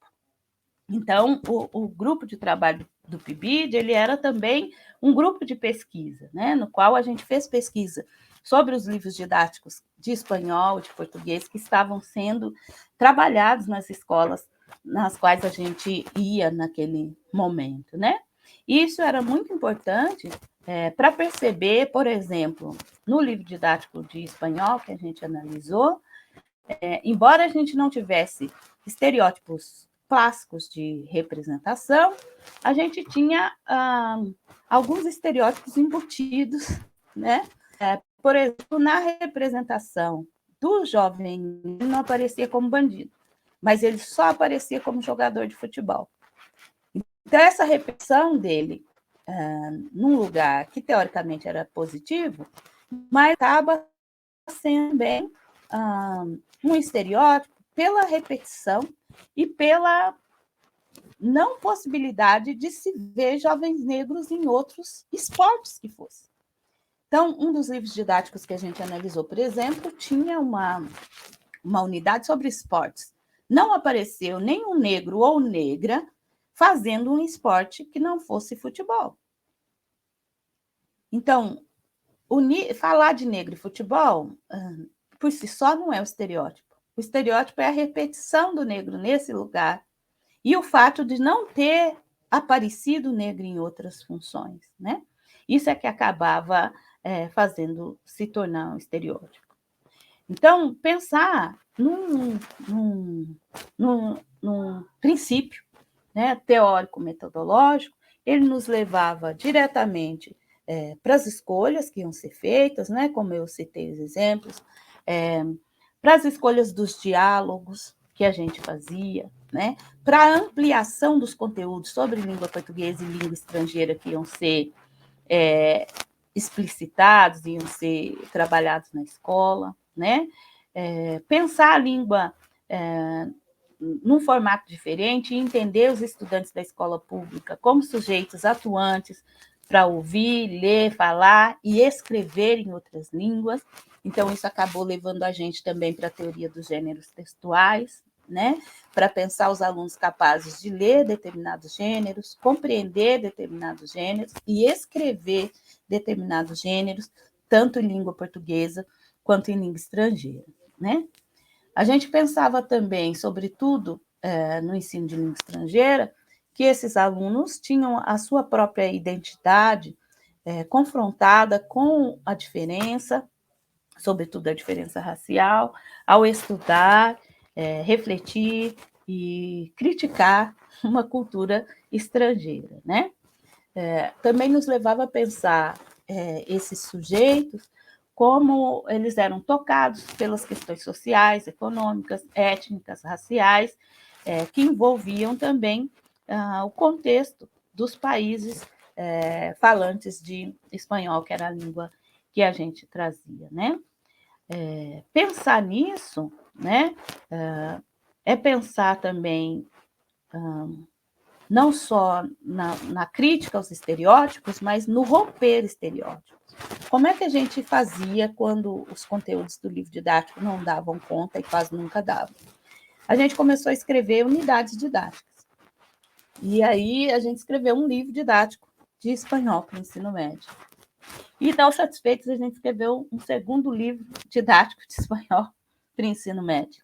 Então, o grupo de trabalho do PIBID, ele era também um grupo de pesquisa, né, no qual a gente fez pesquisa sobre os livros didáticos de espanhol e de português que estavam sendo trabalhados nas escolas nas quais a gente ia naquele momento, né? Isso era muito importante para perceber, por exemplo, no livro didático de espanhol que a gente analisou, embora a gente não tivesse estereótipos clássicos de representação, a gente tinha alguns estereótipos embutidos, né? Por exemplo, na representação do jovem, ele não aparecia como bandido, mas ele só aparecia como jogador de futebol. Então, essa repetição dele num lugar que teoricamente era positivo, mas acaba sendo bem um estereótipo pela repetição e pela não possibilidade de se ver jovens negros em outros esportes que fossem. Então, um dos livros didáticos que a gente analisou, por exemplo, tinha uma unidade sobre esportes. Não apareceu nenhum negro ou negra fazendo um esporte que não fosse futebol. Então, falar de negro e futebol, por si só, não é o estereótipo. O estereótipo é a repetição do negro nesse lugar e o fato de não ter aparecido negro em outras funções, né? Isso é que acabava fazendo se tornar um estereótipo. Então, pensar num princípio, né, teórico-metodológico, ele nos levava diretamente para as escolhas que iam ser feitas, né, como eu citei os exemplos, para as escolhas dos diálogos que a gente fazia, né, para a ampliação dos conteúdos sobre língua portuguesa e língua estrangeira que iam ser explicitados, iam ser trabalhados na escola, né? Pensar a língua num formato diferente e entender os estudantes da escola pública como sujeitos atuantes para ouvir, ler, falar e escrever em outras línguas. Então, isso acabou levando a gente também para a teoria dos gêneros textuais, né? Para pensar os alunos capazes de ler determinados gêneros, compreender determinados gêneros e escrever determinados gêneros, tanto em língua portuguesa quanto em língua estrangeira, né? A gente pensava também, sobretudo no ensino de língua estrangeira, que esses alunos tinham a sua própria identidade confrontada com a diferença, sobretudo a diferença racial, ao estudar, refletir e criticar uma cultura estrangeira, né? Também nos levava a pensar esses sujeitos como eles eram tocados pelas questões sociais, econômicas, étnicas, raciais, que envolviam também o contexto dos países falantes de espanhol, que era a língua que a gente trazia, né? Pensar nisso, né, é pensar também não só na crítica aos estereótipos, mas no romper estereótipos. Como é que a gente fazia quando os conteúdos do livro didático não davam conta e quase nunca davam? A gente começou a escrever unidades didáticas. E aí a gente escreveu um livro didático de espanhol para o ensino médio. E, não satisfeitos, a gente escreveu um segundo livro didático de espanhol para o ensino médio,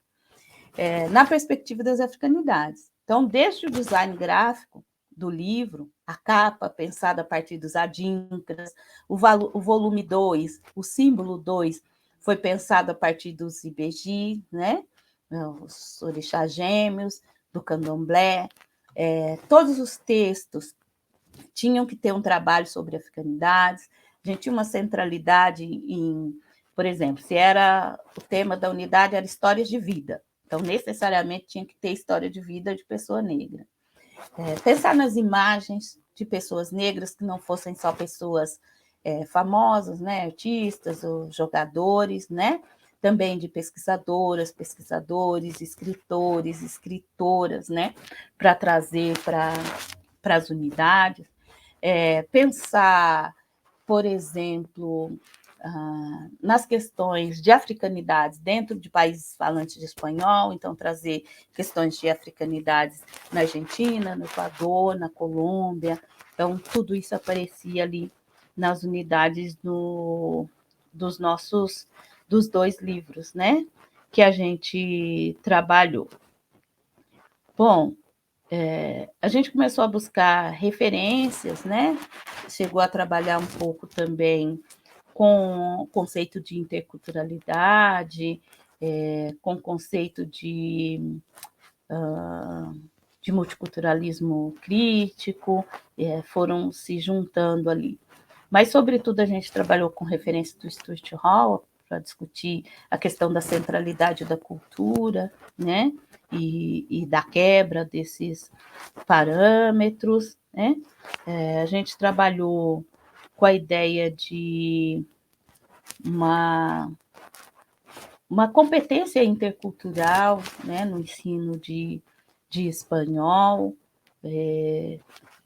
na perspectiva das africanidades. Então, desde o design gráfico do livro, a capa pensada a partir dos adinkras, o volume 2, o símbolo 2, foi pensado a partir dos IBG, né? Os orixás gêmeos, do candomblé. Todos os textos tinham que ter um trabalho sobre africanidades, a gente tinha uma centralidade em, por exemplo, se era o tema da unidade era histórias de vida, então necessariamente tinha que ter história de vida de pessoa negra. Pensar nas imagens de pessoas negras que não fossem só pessoas famosas, né, artistas ou jogadores, né, também de pesquisadoras, pesquisadores, escritores, escritoras, né, para trazer para as unidades. Pensar, por exemplo, nas questões de africanidades dentro de países falantes de espanhol, então trazer questões de africanidades na Argentina, no Equador, na Colômbia. Então, tudo isso aparecia ali nas unidades dos dois livros, né, que a gente trabalhou. Bom, a gente começou a buscar referências, né? Chegou a trabalhar um pouco também com o conceito de interculturalidade, com o conceito de multiculturalismo crítico, foram se juntando ali. Mas, sobretudo, a gente trabalhou com referência do Stuart Hall para discutir a questão da centralidade da cultura, né? E da quebra desses parâmetros, né? A gente trabalhou com a ideia de uma competência intercultural, né, no ensino de espanhol.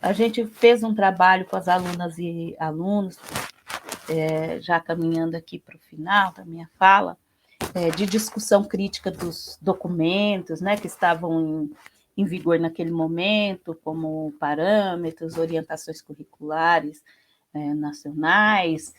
A gente fez um trabalho com as alunas e alunos, já caminhando aqui para o final da minha fala, de discussão crítica dos documentos, né, que estavam em vigor naquele momento, como parâmetros, orientações curriculares nacionais,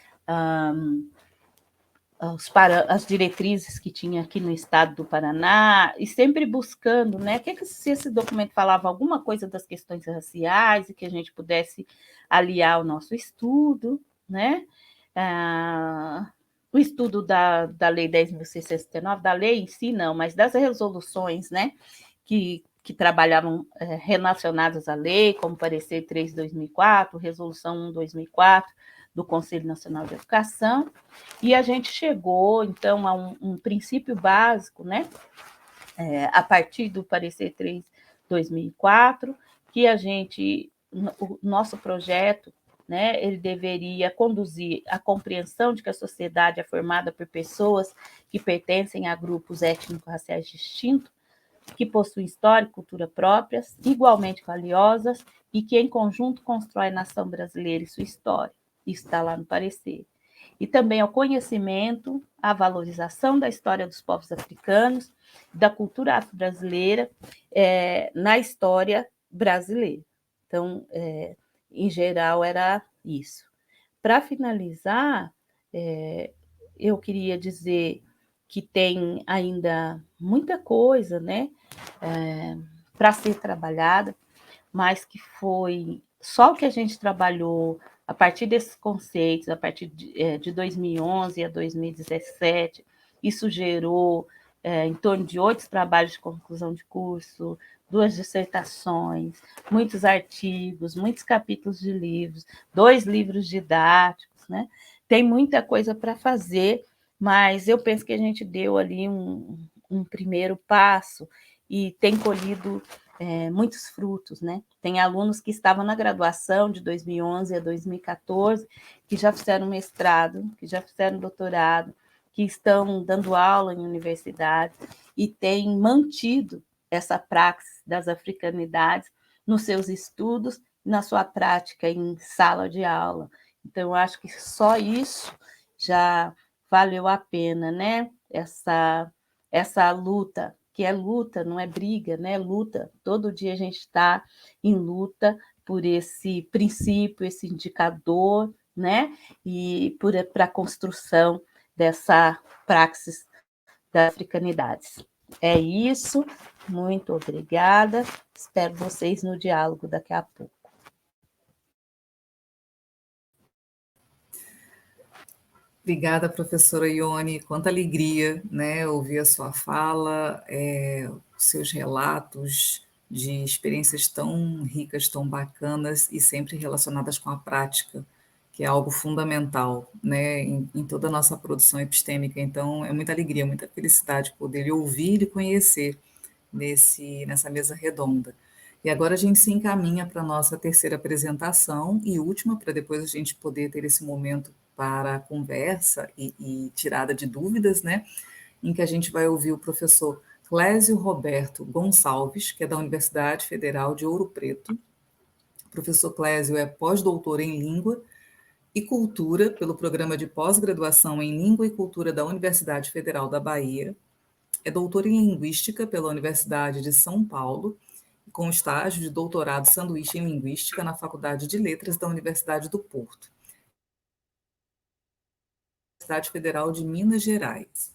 as diretrizes que tinha aqui no estado do Paraná, e sempre buscando, né, se esse documento falava alguma coisa das questões raciais e que a gente pudesse aliar ao nosso estudo, né? o estudo da Lei 10.669, da lei em si não, mas das resoluções, né, que trabalhavam relacionadas à lei, como Parecer 3/2004, Resolução 1/2004, do Conselho Nacional de Educação, e a gente chegou, então, a um princípio básico, né, a partir do Parecer 3/2004, que o nosso projeto, né, ele deveria conduzir a compreensão de que a sociedade é formada por pessoas que pertencem a grupos étnico-raciais distintos, que possuem história e cultura próprias, igualmente valiosas, e que, em conjunto, constrói a nação brasileira e sua história. Isso está lá no parecer. E também ao conhecimento, à valorização da história dos povos africanos, da cultura afro-brasileira na história brasileira. Então, em geral, era isso. Para finalizar, eu queria dizer que tem ainda muita coisa, né, para ser trabalhada, mas que foi só o que a gente trabalhou a partir desses conceitos, a partir de 2011 a 2017, isso gerou em torno de 8 trabalhos de conclusão de curso, 2 dissertações, muitos artigos, muitos capítulos de livros, 2 livros didáticos, né? Tem muita coisa para fazer, mas eu penso que a gente deu ali um primeiro passo e tem colhido muitos frutos, né? Tem alunos que estavam na graduação de 2011 a 2014, que já fizeram mestrado, que já fizeram doutorado, que estão dando aula em universidades e têm mantido essa praxis das africanidades nos seus estudos, na sua prática em sala de aula. Então, eu acho que só isso já valeu a pena, né? Essa luta, que é luta, não é briga, né? Luta. Todo dia a gente está em luta por esse princípio, esse indicador, né? E para a construção dessa praxis das africanidades. É isso. Muito obrigada. Espero vocês no diálogo daqui a pouco. Obrigada, professora Ione. Quanta alegria, né, ouvir a sua fala, seus relatos de experiências tão ricas, tão bacanas e sempre relacionadas com a prática, que é algo fundamental, né, em toda a nossa produção epistêmica. Então, é muita alegria, muita felicidade poder lhe ouvir e lhe conhecer nessa mesa redonda. E agora a gente se encaminha para a nossa terceira apresentação e última, para depois a gente poder ter esse momento para a conversa e tirada de dúvidas, né? Em que a gente vai ouvir o professor Clésio Roberto Gonçalves, que é da Universidade Federal de Ouro Preto. O professor Clésio é pós-doutor em Língua e Cultura pelo Programa de Pós-Graduação em Língua e Cultura da Universidade Federal da Bahia. É doutor em Linguística pela Universidade de São Paulo, com estágio de doutorado sanduíche em Linguística na Faculdade de Letras da Universidade do Porto. Universidade Federal de Minas Gerais.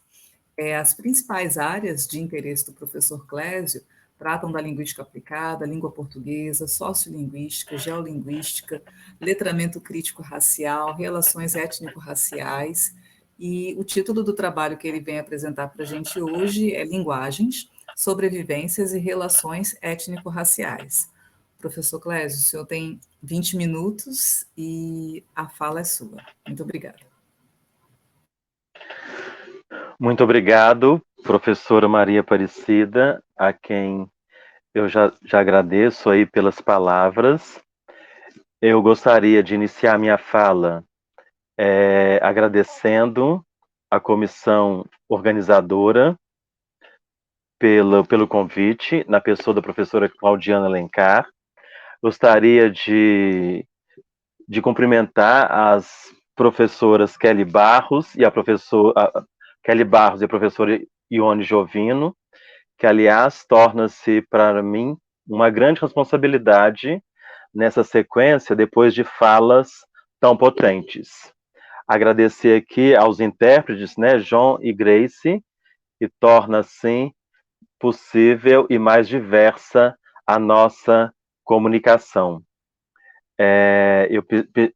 As principais áreas de interesse do professor Clésio tratam da linguística aplicada, língua portuguesa, sociolinguística, geolinguística, letramento crítico-racial, relações étnico-raciais, e o título do trabalho que ele vem apresentar para a gente hoje é Linguagens, Sobrevivências e Relações Étnico-Raciais. Professor Clésio, o senhor tem 20 minutos e a fala é sua. Muito obrigada. Muito obrigado, professora Maria Aparecida, a quem eu já agradeço aí pelas palavras. Eu gostaria de iniciar minha fala agradecendo a comissão organizadora pelo convite, na pessoa da professora Claudiana Alencar. Gostaria de cumprimentar as professoras Kelly Barros e a professora Ione Jovino, que, aliás, torna-se para mim uma grande responsabilidade nessa sequência, depois de falas tão potentes. Agradecer aqui aos intérpretes, né, João e Grace, que torna, assim, possível e mais diversa a nossa comunicação. Eu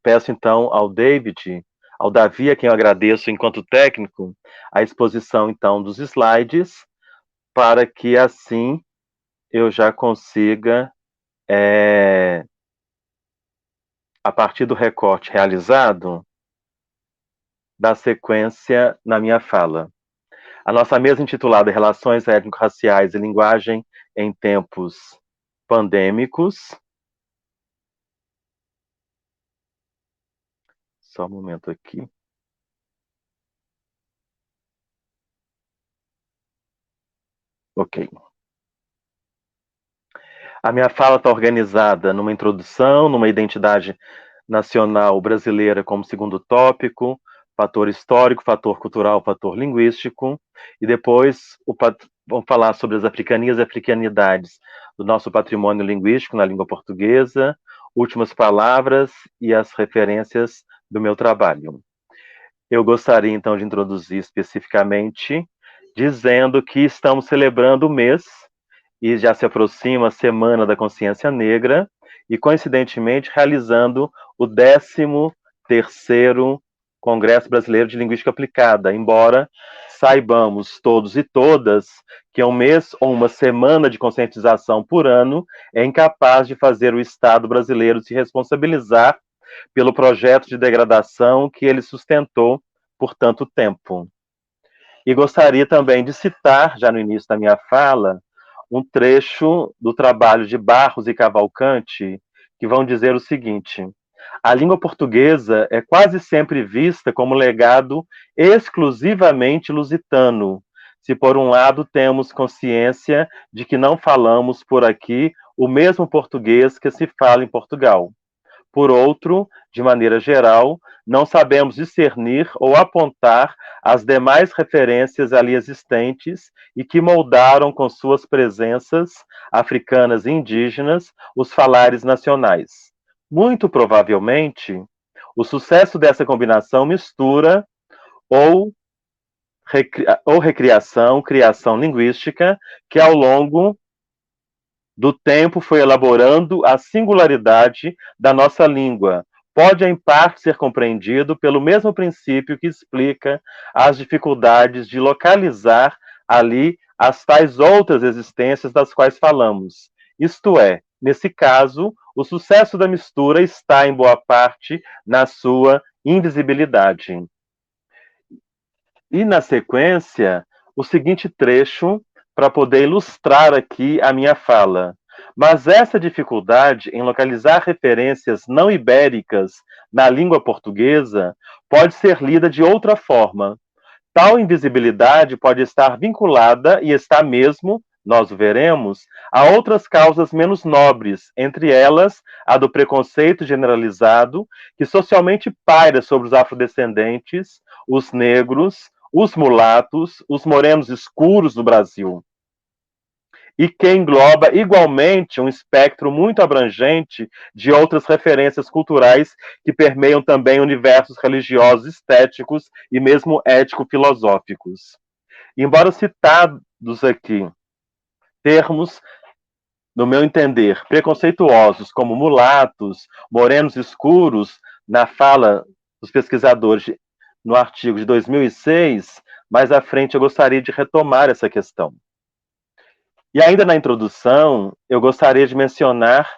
peço, então, ao David ao Davi, a quem eu agradeço enquanto técnico, a exposição, então, dos slides, para que assim eu já consiga, a partir do recorte realizado, dar sequência na minha fala. A nossa mesa intitulada Relações Étnico-Raciais e Linguagem em Tempos Pandêmicos. Só um momento aqui. Ok. A minha fala está organizada numa introdução, numa identidade nacional brasileira como segundo tópico, fator histórico, fator cultural, fator linguístico, e depois vamos falar sobre as africanias e africanidades do nosso patrimônio linguístico na língua portuguesa, últimas palavras e as referências do meu trabalho. Eu gostaria, então, de introduzir especificamente, dizendo que estamos celebrando o mês, e já se aproxima a Semana da Consciência Negra, e, coincidentemente, realizando o 13º Congresso Brasileiro de Linguística Aplicada, embora saibamos todos e todas que um mês ou uma semana de conscientização por ano é incapaz de fazer o Estado brasileiro se responsabilizar pelo projeto de degradação que ele sustentou por tanto tempo. E gostaria também de citar, já no início da minha fala, um trecho do trabalho de Barros e Cavalcante, que vão dizer o seguinte: a língua portuguesa é quase sempre vista como legado exclusivamente lusitano, se por um lado temos consciência de que não falamos por aqui o mesmo português que se fala em Portugal. Por outro, de maneira geral, não sabemos discernir ou apontar as demais referências ali existentes e que moldaram com suas presenças africanas e indígenas os falares nacionais. Muito provavelmente, o sucesso dessa combinação mistura ou recriação, criação linguística, que ao longo do tempo foi elaborando a singularidade da nossa língua. Pode, em parte, ser compreendido pelo mesmo princípio que explica as dificuldades de localizar ali as tais outras existências das quais falamos. Isto é, nesse caso, o sucesso da mistura está, em boa parte, na sua invisibilidade. E, na sequência, o seguinte trecho para poder ilustrar aqui a minha fala. Mas essa dificuldade em localizar referências não ibéricas na língua portuguesa pode ser lida de outra forma. Tal invisibilidade pode estar vinculada, e está mesmo, nós o veremos, a outras causas menos nobres, entre elas a do preconceito generalizado que socialmente paira sobre os afrodescendentes, os negros, os mulatos, os morenos escuros do Brasil, e que engloba igualmente um espectro muito abrangente de outras referências culturais que permeiam também universos religiosos, estéticos e mesmo ético-filosóficos. Embora citados aqui termos, no meu entender, preconceituosos como mulatos, morenos escuros, na fala dos pesquisadores no artigo de 2006, mais à frente eu gostaria de retomar essa questão. E ainda na introdução, eu gostaria de mencionar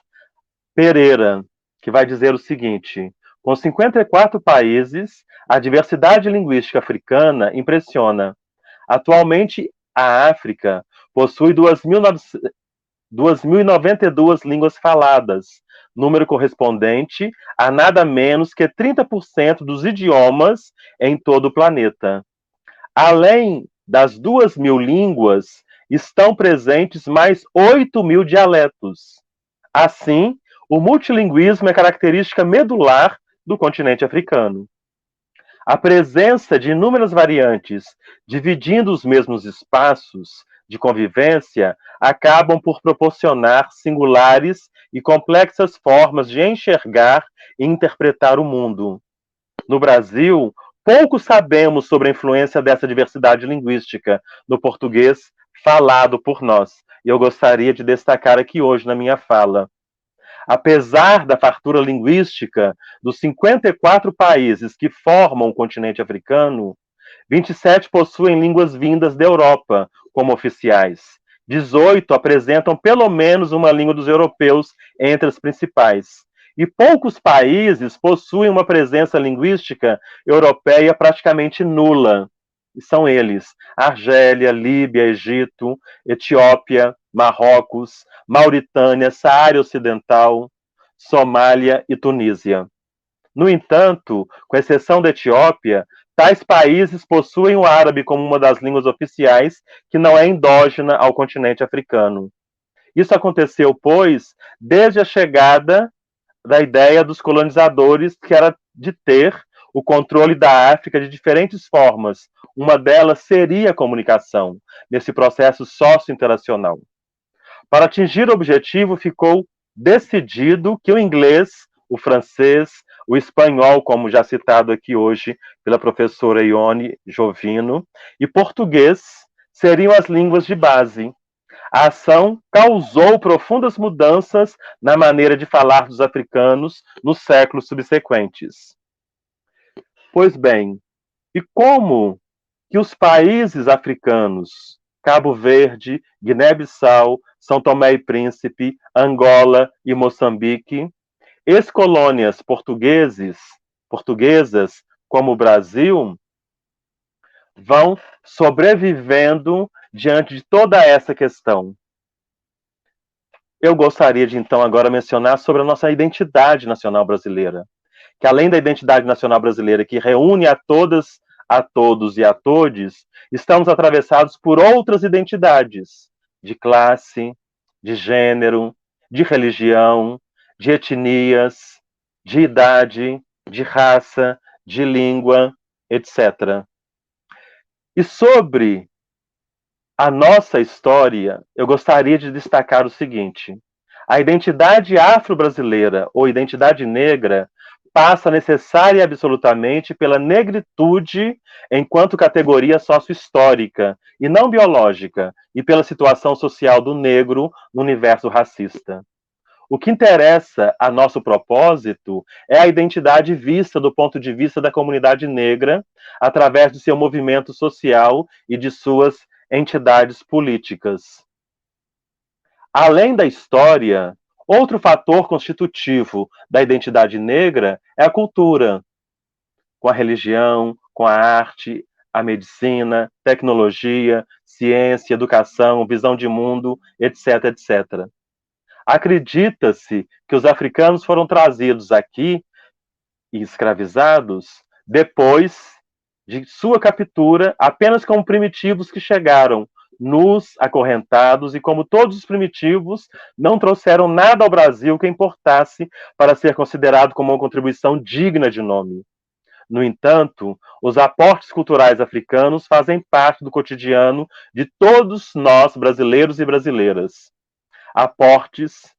Pereira, que vai dizer o seguinte: com 54 países, a diversidade linguística africana impressiona. Atualmente, a África possui 2.092 línguas faladas, número correspondente a nada menos que 30% dos idiomas em todo o planeta. Além das 2.000 línguas, estão presentes mais 8.000 dialetos. Assim, o multilinguismo é característica medular do continente africano. A presença de inúmeras variantes, dividindo os mesmos espaços de convivência, acabam por proporcionar singulares e complexas formas de enxergar e interpretar o mundo. No Brasil, pouco sabemos sobre a influência dessa diversidade linguística no português falado por nós. E eu gostaria de destacar aqui hoje na minha fala. Apesar da fartura linguística dos 54 países que formam o continente africano, 27 possuem línguas vindas da Europa como oficiais. 18 apresentam pelo menos uma língua dos europeus entre as principais. E poucos países possuem uma presença linguística europeia praticamente nula. E são eles: Argélia, Líbia, Egito, Etiópia, Marrocos, Mauritânia, Saara Ocidental, Somália e Tunísia. No entanto, com exceção da Etiópia, tais países possuem o árabe como uma das línguas oficiais que não é endógena ao continente africano. Isso aconteceu, pois, desde a chegada da ideia dos colonizadores, que era de ter o controle da África de diferentes formas. Uma delas seria a comunicação, nesse processo socio-interacional. Para atingir o objetivo, ficou decidido que o inglês, o francês, o espanhol, como já citado aqui hoje pela professora Ione Jovino, e português seriam as línguas de base. A ação causou profundas mudanças na maneira de falar dos africanos nos séculos subsequentes. Pois bem, e como que os países africanos, Cabo Verde, Guiné-Bissau, São Tomé e Príncipe, Angola e Moçambique, ex-colônias portuguesas, como o Brasil, vão sobrevivendo diante de toda essa questão? Eu gostaria de, então, agora mencionar sobre a nossa identidade nacional brasileira, que além da identidade nacional brasileira, que reúne a todas, a todos e a todes, estamos atravessados por outras identidades, de classe, de gênero, de religião, de etnias, de idade, de raça, de língua, etc. E sobre a nossa história, eu gostaria de destacar o seguinte: a identidade afro-brasileira ou identidade negra passa necessária e absolutamente pela negritude enquanto categoria sócio-histórica e não biológica, e pela situação social do negro no universo racista. O que interessa a nosso propósito é a identidade vista do ponto de vista da comunidade negra, através do seu movimento social e de suas entidades políticas. Além da história, outro fator constitutivo da identidade negra é a cultura, com a religião, com a arte, a medicina, tecnologia, ciência, educação, visão de mundo, etc, etc. Acredita-se que os africanos foram trazidos aqui e escravizados depois de sua captura apenas como primitivos que chegaram nus, acorrentados, e como todos os primitivos, não trouxeram nada ao Brasil que importasse para ser considerado como uma contribuição digna de nome. No entanto, os aportes culturais africanos fazem parte do cotidiano de todos nós, brasileiros e brasileiras. Aportes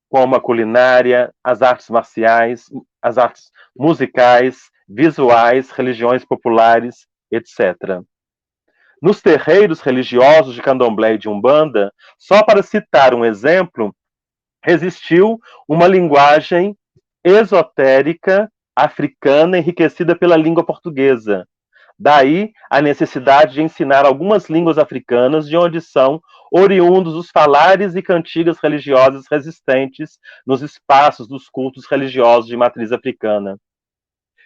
como a culinária, as artes marciais, as artes musicais, visuais, religiões populares, etc. Nos terreiros religiosos de Candomblé e de Umbanda, só para citar um exemplo, existiu uma linguagem esotérica africana enriquecida pela língua portuguesa. Daí a necessidade de ensinar algumas línguas africanas de onde são oriundos os falares e cantigas religiosas resistentes nos espaços dos cultos religiosos de matriz africana.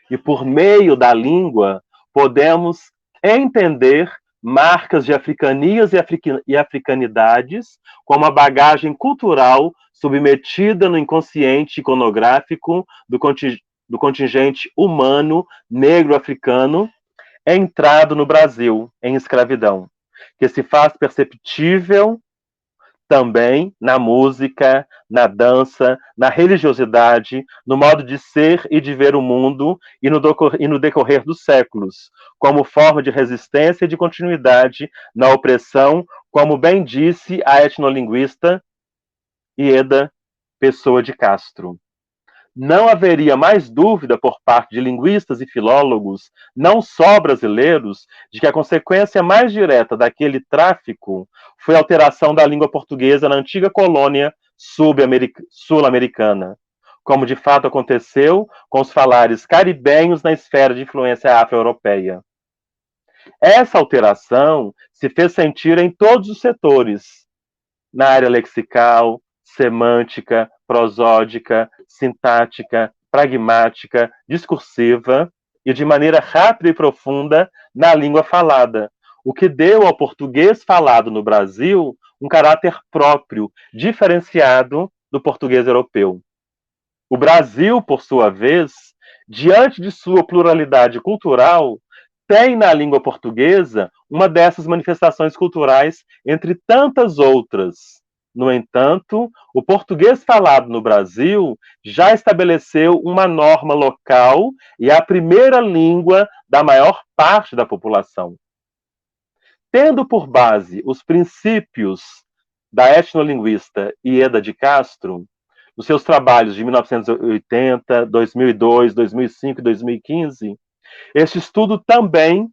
E por meio da língua, podemos entender marcas de africanias e africanidades como a bagagem cultural submetida no inconsciente iconográfico do contingente humano negro-africano entrado no Brasil em escravidão, que se faz perceptível também na música, na dança, na religiosidade, no modo de ser e de ver o mundo e no decorrer dos séculos, como forma de resistência e de continuidade na opressão, como bem disse a etnolinguista Ieda Pessoa de Castro. Não haveria mais dúvida por parte de linguistas e filólogos, não só brasileiros, de que a consequência mais direta daquele tráfico foi a alteração da língua portuguesa na antiga colônia sul-americana, como de fato aconteceu com os falares caribenhos na esfera de influência afro-europeia. Essa alteração se fez sentir em todos os setores, na área lexical, semântica, prosódica, sintática, pragmática, discursiva e de maneira rápida e profunda na língua falada, o que deu ao português falado no Brasil um caráter próprio, diferenciado do português europeu. O Brasil, por sua vez, diante de sua pluralidade cultural, tem na língua portuguesa uma dessas manifestações culturais entre tantas outras. No entanto, o português falado no Brasil já estabeleceu uma norma local e é a primeira língua da maior parte da população. Tendo por base os princípios da etnolinguista Ieda de Castro, nos seus trabalhos de 1980, 2002, 2005 e 2015, este estudo também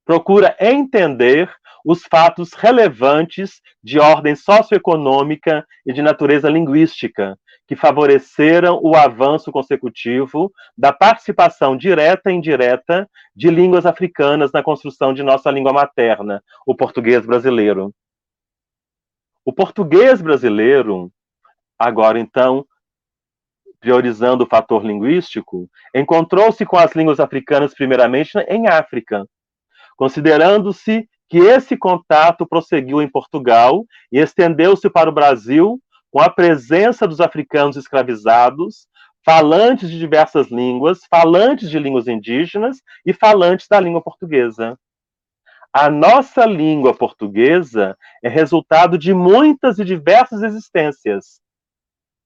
procura entender os fatos relevantes de ordem socioeconômica e de natureza linguística, que favoreceram o avanço consecutivo da participação direta e indireta de línguas africanas na construção de nossa língua materna, o português brasileiro. O português brasileiro, agora então, priorizando o fator linguístico, encontrou-se com as línguas africanas primeiramente em África, considerando-se que esse contato prosseguiu em Portugal e estendeu-se para o Brasil com a presença dos africanos escravizados, falantes de diversas línguas, falantes de línguas indígenas e falantes da língua portuguesa. A nossa língua portuguesa é resultado de muitas e diversas existências,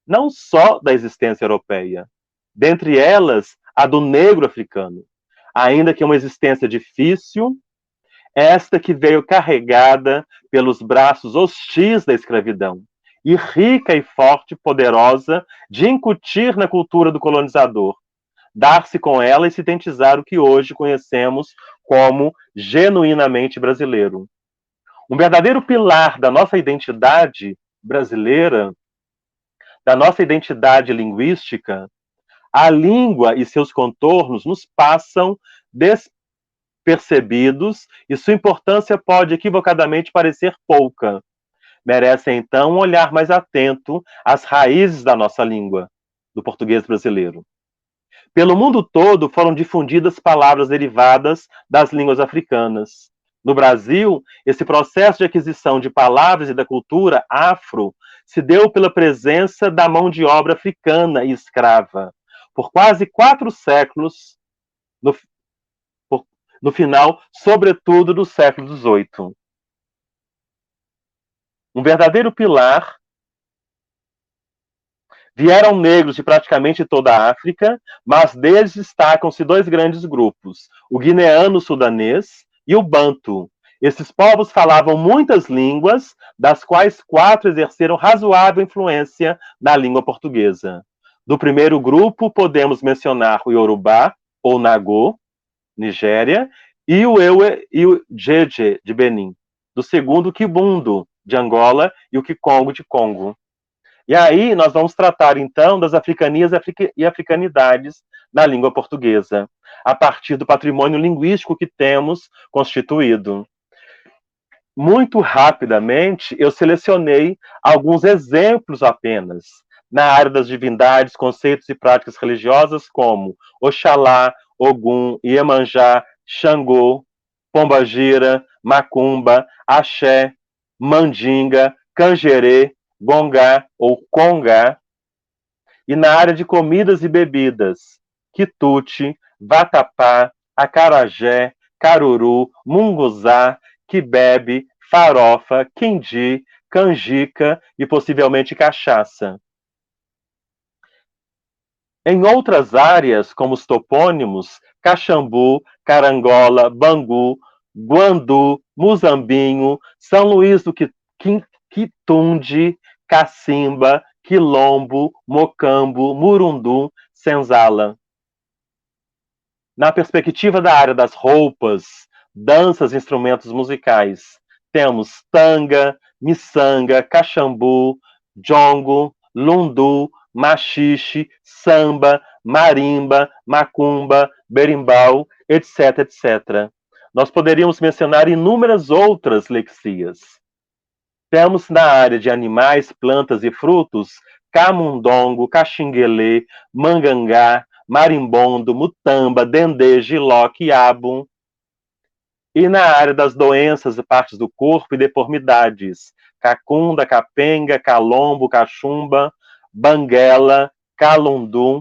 não só da existência europeia, dentre elas a do negro africano, ainda que uma existência difícil, esta que veio carregada pelos braços hostis da escravidão, e rica e forte, poderosa, de incutir na cultura do colonizador, dar-se com ela e sintetizar o que hoje conhecemos como genuinamente brasileiro. Um verdadeiro pilar da nossa identidade brasileira, da nossa identidade linguística, a língua e seus contornos nos passam despercebidos e sua importância pode equivocadamente parecer pouca. Merece, então, um olhar mais atento às raízes da nossa língua, do português brasileiro. Pelo mundo todo foram difundidas palavras derivadas das línguas africanas. No Brasil, esse processo de aquisição de palavras e da cultura afro se deu pela presença da mão de obra africana e escrava, por quase 4 séculos, no final, sobretudo, do século XVIII. Um verdadeiro pilar. Vieram negros de praticamente toda a África, mas deles destacam-se 2 grandes grupos, o guineano-sudanês e o banto. Esses povos falavam muitas línguas, das quais 4 exerceram razoável influência na língua portuguesa. Do primeiro grupo, podemos mencionar o Yorubá, ou Nagô, Nigéria, e o Ewe e o Jeje, de Benin. Do segundo, o Kibundo, de Angola, e o Kikongo, de Congo. E aí nós vamos tratar, então, das africanias e africanidades na língua portuguesa, a partir do patrimônio linguístico que temos constituído. Muito rapidamente, eu selecionei alguns exemplos apenas, na área das divindades, conceitos e práticas religiosas, como Oxalá, Ogum, Iemanjá, Xangô, Pombagira, Macumba, Axé, Mandinga, Canjerê, Gongá ou Congá, e na área de comidas e bebidas, quitute, vatapá, acarajé, caruru, munguzá, quibebe, farofa, quindi, canjica e possivelmente cachaça. Em outras áreas, como os topônimos, Caxambu, Carangola, Bangu, Guandu, Muzambinho, São Luís do Quitunde, Cacimba, Quilombo, Mocambo, Murundu, Senzala. Na perspectiva da área das roupas, danças e instrumentos musicais, temos tanga, miçanga, caxambu, jongo, lundu, machixe, samba, marimba, macumba, berimbau, etc, etc. Nós poderíamos mencionar inúmeras outras lexias. Temos na área de animais, plantas e frutos, camundongo, caxinguelê, mangangá, marimbondo, mutamba, dendê, giló, quiabo. E na área das doenças e partes do corpo e deformidades, cacunda, capenga, calombo, cachumba, banguela, calundum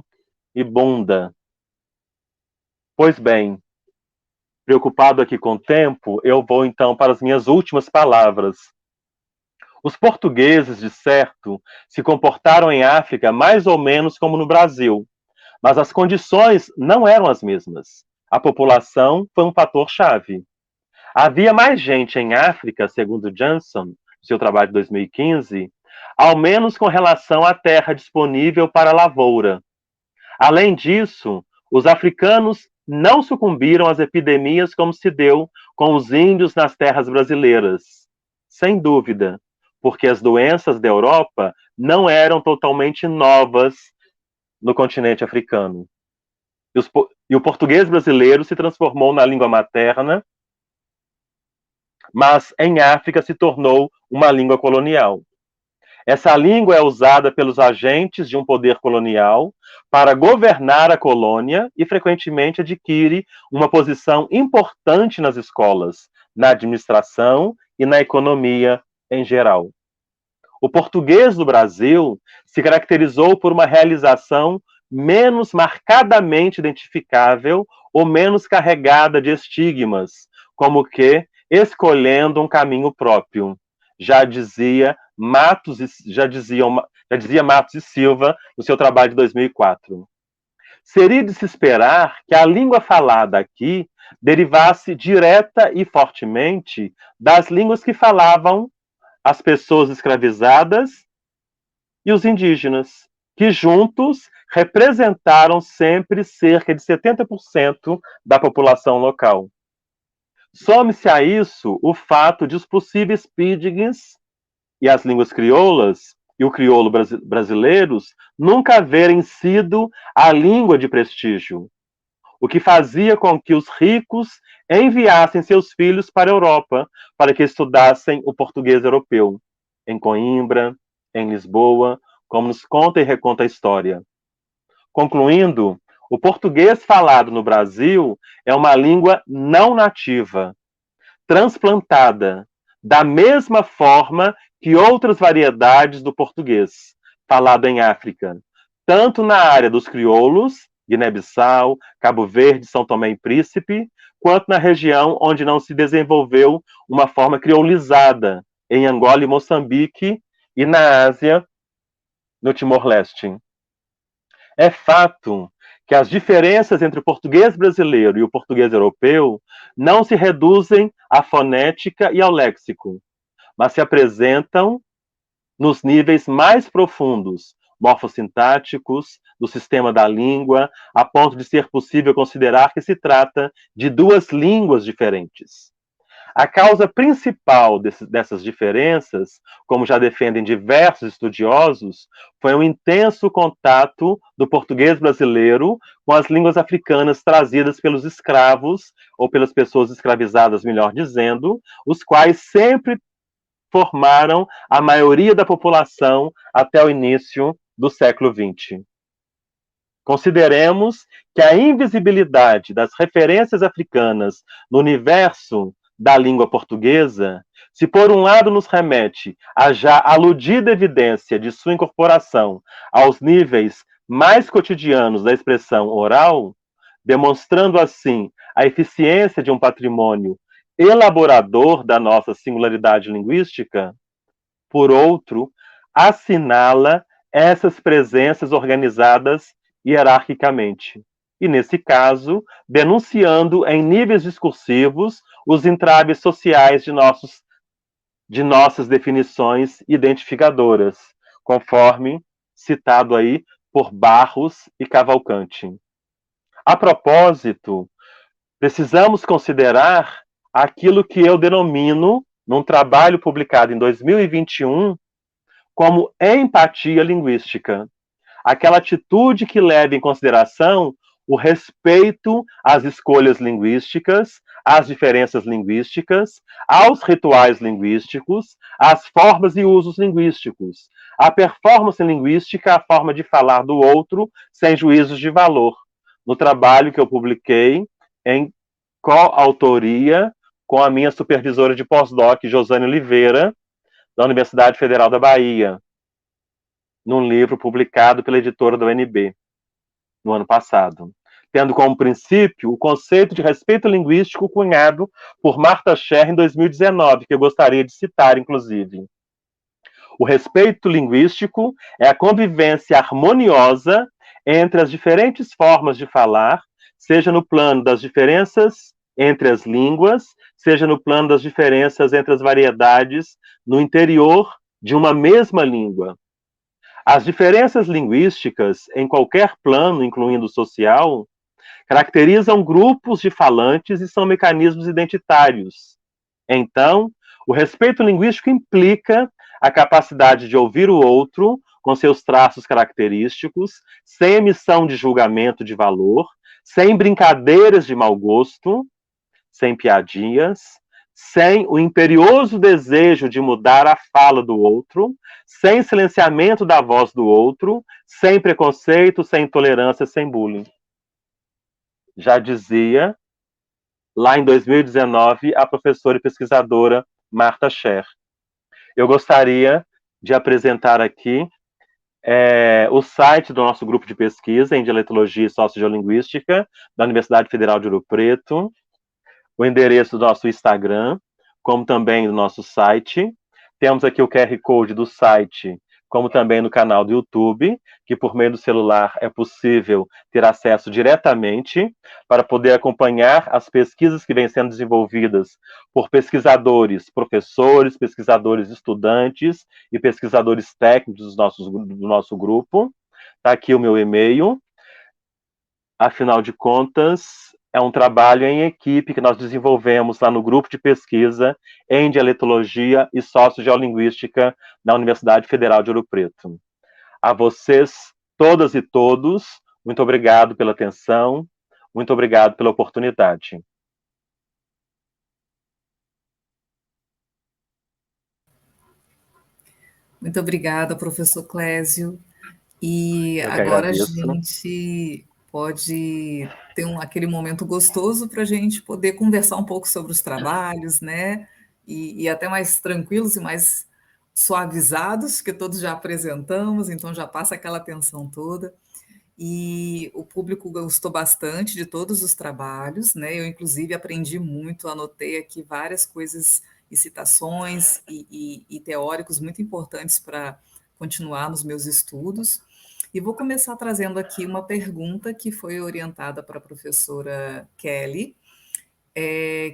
e bunda. Pois bem, preocupado aqui com o tempo, eu vou então para as minhas últimas palavras. Os portugueses, de certo, se comportaram em África mais ou menos como no Brasil, mas as condições não eram as mesmas. A população foi um fator-chave. Havia mais gente em África, segundo Johnson, seu trabalho de 2015, ao menos com relação à terra disponível para a lavoura. Além disso, os africanos não sucumbiram às epidemias como se deu com os índios nas terras brasileiras. Sem dúvida, porque as doenças da Europa não eram totalmente novas no continente africano. E o português brasileiro se transformou na língua materna, mas em África se tornou uma língua colonial. Essa língua é usada pelos agentes de um poder colonial para governar a colônia e frequentemente adquire uma posição importante nas escolas, na administração e na economia em geral. O português do Brasil se caracterizou por uma realização menos marcadamente identificável ou menos carregada de estigmas, como que escolhendo um caminho próprio. Já dizia Matos e Silva no seu trabalho de 2004. Seria de se esperar que a língua falada aqui derivasse direta e fortemente das línguas que falavam as pessoas escravizadas e os indígenas, que juntos representaram sempre cerca de 70% da população local. Some-se a isso o fato de os possíveis pidgins e as línguas crioulas e o crioulo brasileiros nunca haverem sido a língua de prestígio, o que fazia com que os ricos enviassem seus filhos para a Europa para que estudassem o português europeu, em Coimbra, em Lisboa, como nos conta e reconta a história. Concluindo, o português falado no Brasil é uma língua não nativa, transplantada, da mesma forma que outras variedades do português, falado em África, tanto na área dos crioulos, Guiné-Bissau, Cabo Verde, São Tomé e Príncipe, quanto na região onde não se desenvolveu uma forma criolizada, em Angola e Moçambique, e na Ásia, no Timor-Leste. É fato que as diferenças entre o português brasileiro e o português europeu não se reduzem à fonética e ao léxico, mas se apresentam nos níveis mais profundos, morfossintáticos, do sistema da língua, a ponto de ser possível considerar que se trata de duas línguas diferentes. A causa principal dessas diferenças, como já defendem diversos estudiosos, foi um intenso contato do português brasileiro com as línguas africanas trazidas pelos escravos, ou pelas pessoas escravizadas, melhor dizendo, os quais sempre formaram a maioria da população até o início do século XX. Consideremos que a invisibilidade das referências africanas no universo da língua portuguesa, se por um lado nos remete à já aludida evidência de sua incorporação aos níveis mais cotidianos da expressão oral, demonstrando assim a eficiência de um patrimônio elaborador da nossa singularidade linguística, por outro, assinala essas presenças organizadas hierarquicamente, e, nesse caso, denunciando em níveis discursivos os entraves sociais de nossas definições identificadoras, conforme citado aí por Barros e Cavalcante. A propósito, precisamos considerar aquilo que eu denomino, num trabalho publicado em 2021, como empatia linguística, aquela atitude que leva em consideração o respeito às escolhas linguísticas, às diferenças linguísticas, aos rituais linguísticos, às formas e usos linguísticos, a performance linguística, a forma de falar do outro sem juízos de valor. No trabalho que eu publiquei em coautoria com a minha supervisora de pós-doc, Josane Oliveira, da Universidade Federal da Bahia, num livro publicado pela editora da UNB, no ano passado, tendo como princípio o conceito de respeito linguístico cunhado por Marta Scher em 2019, que eu gostaria de citar, inclusive. O respeito linguístico é a convivência harmoniosa entre as diferentes formas de falar, seja no plano das diferenças entre as línguas, seja no plano das diferenças entre as variedades no interior de uma mesma língua. As diferenças linguísticas, em qualquer plano, incluindo o social, caracterizam grupos de falantes e são mecanismos identitários. Então, o respeito linguístico implica a capacidade de ouvir o outro com seus traços característicos, sem emissão de julgamento de valor, sem brincadeiras de mau gosto, sem piadinhas, sem o imperioso desejo de mudar a fala do outro, sem silenciamento da voz do outro, sem preconceito, sem intolerância, sem bullying. Já dizia, lá em 2019, a professora e pesquisadora Marta Scher. Eu gostaria de apresentar aqui o site do nosso grupo de pesquisa em Dialetologia e Sociolinguística da Universidade Federal de Ouro Preto, o endereço do nosso Instagram, como também do nosso site. Temos aqui o QR Code do site, como também no canal do YouTube, que por meio do celular é possível ter acesso diretamente para poder acompanhar as pesquisas que vêm sendo desenvolvidas por pesquisadores, professores, pesquisadores estudantes e pesquisadores técnicos do nosso grupo. Está aqui o meu e-mail. Afinal de contas, é um trabalho em equipe que nós desenvolvemos lá no grupo de pesquisa em Dialetologia e Sociogeolinguística da Universidade Federal de Ouro Preto. A vocês, todas e todos, muito obrigado pela atenção, muito obrigado pela oportunidade. Muito obrigada, professor Clésio. E Eu que agora a agradeço. gente pode ter aquele momento gostoso para a gente poder conversar um pouco sobre os trabalhos, né? E até mais tranquilos e mais suavizados, que todos já apresentamos, então já passa aquela tensão toda. E o público gostou bastante de todos os trabalhos, né? Eu, inclusive, aprendi muito, anotei aqui várias coisas e citações e teóricos muito importantes para continuar nos meus estudos. E vou começar trazendo aqui uma pergunta que foi orientada para a professora Kelly,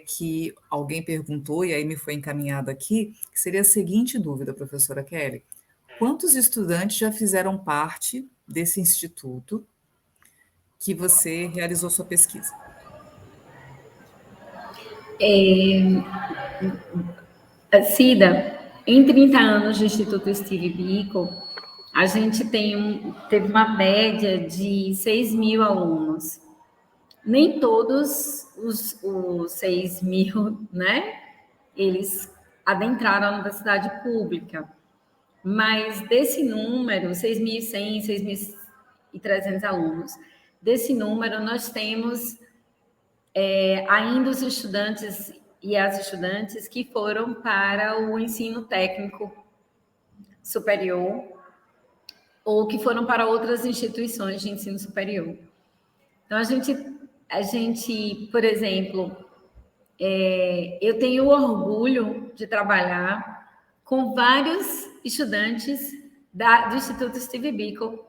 que alguém perguntou, e aí me foi encaminhada aqui, que seria a seguinte dúvida, professora Kelly: quantos estudantes já fizeram parte desse instituto que você realizou sua pesquisa? Cida, em 30 anos do Instituto Steve Biko, a gente teve uma média de 6 mil alunos. Nem todos os 6 mil, né, eles adentraram a universidade pública. Mas desse número, 6.100, 6.300 alunos, desse número nós temos ainda os estudantes e as estudantes que foram para o ensino técnico superior ou que foram para outras instituições de ensino superior. Então, a gente, por exemplo, eu tenho orgulho de trabalhar com vários estudantes do Instituto Steve Biko.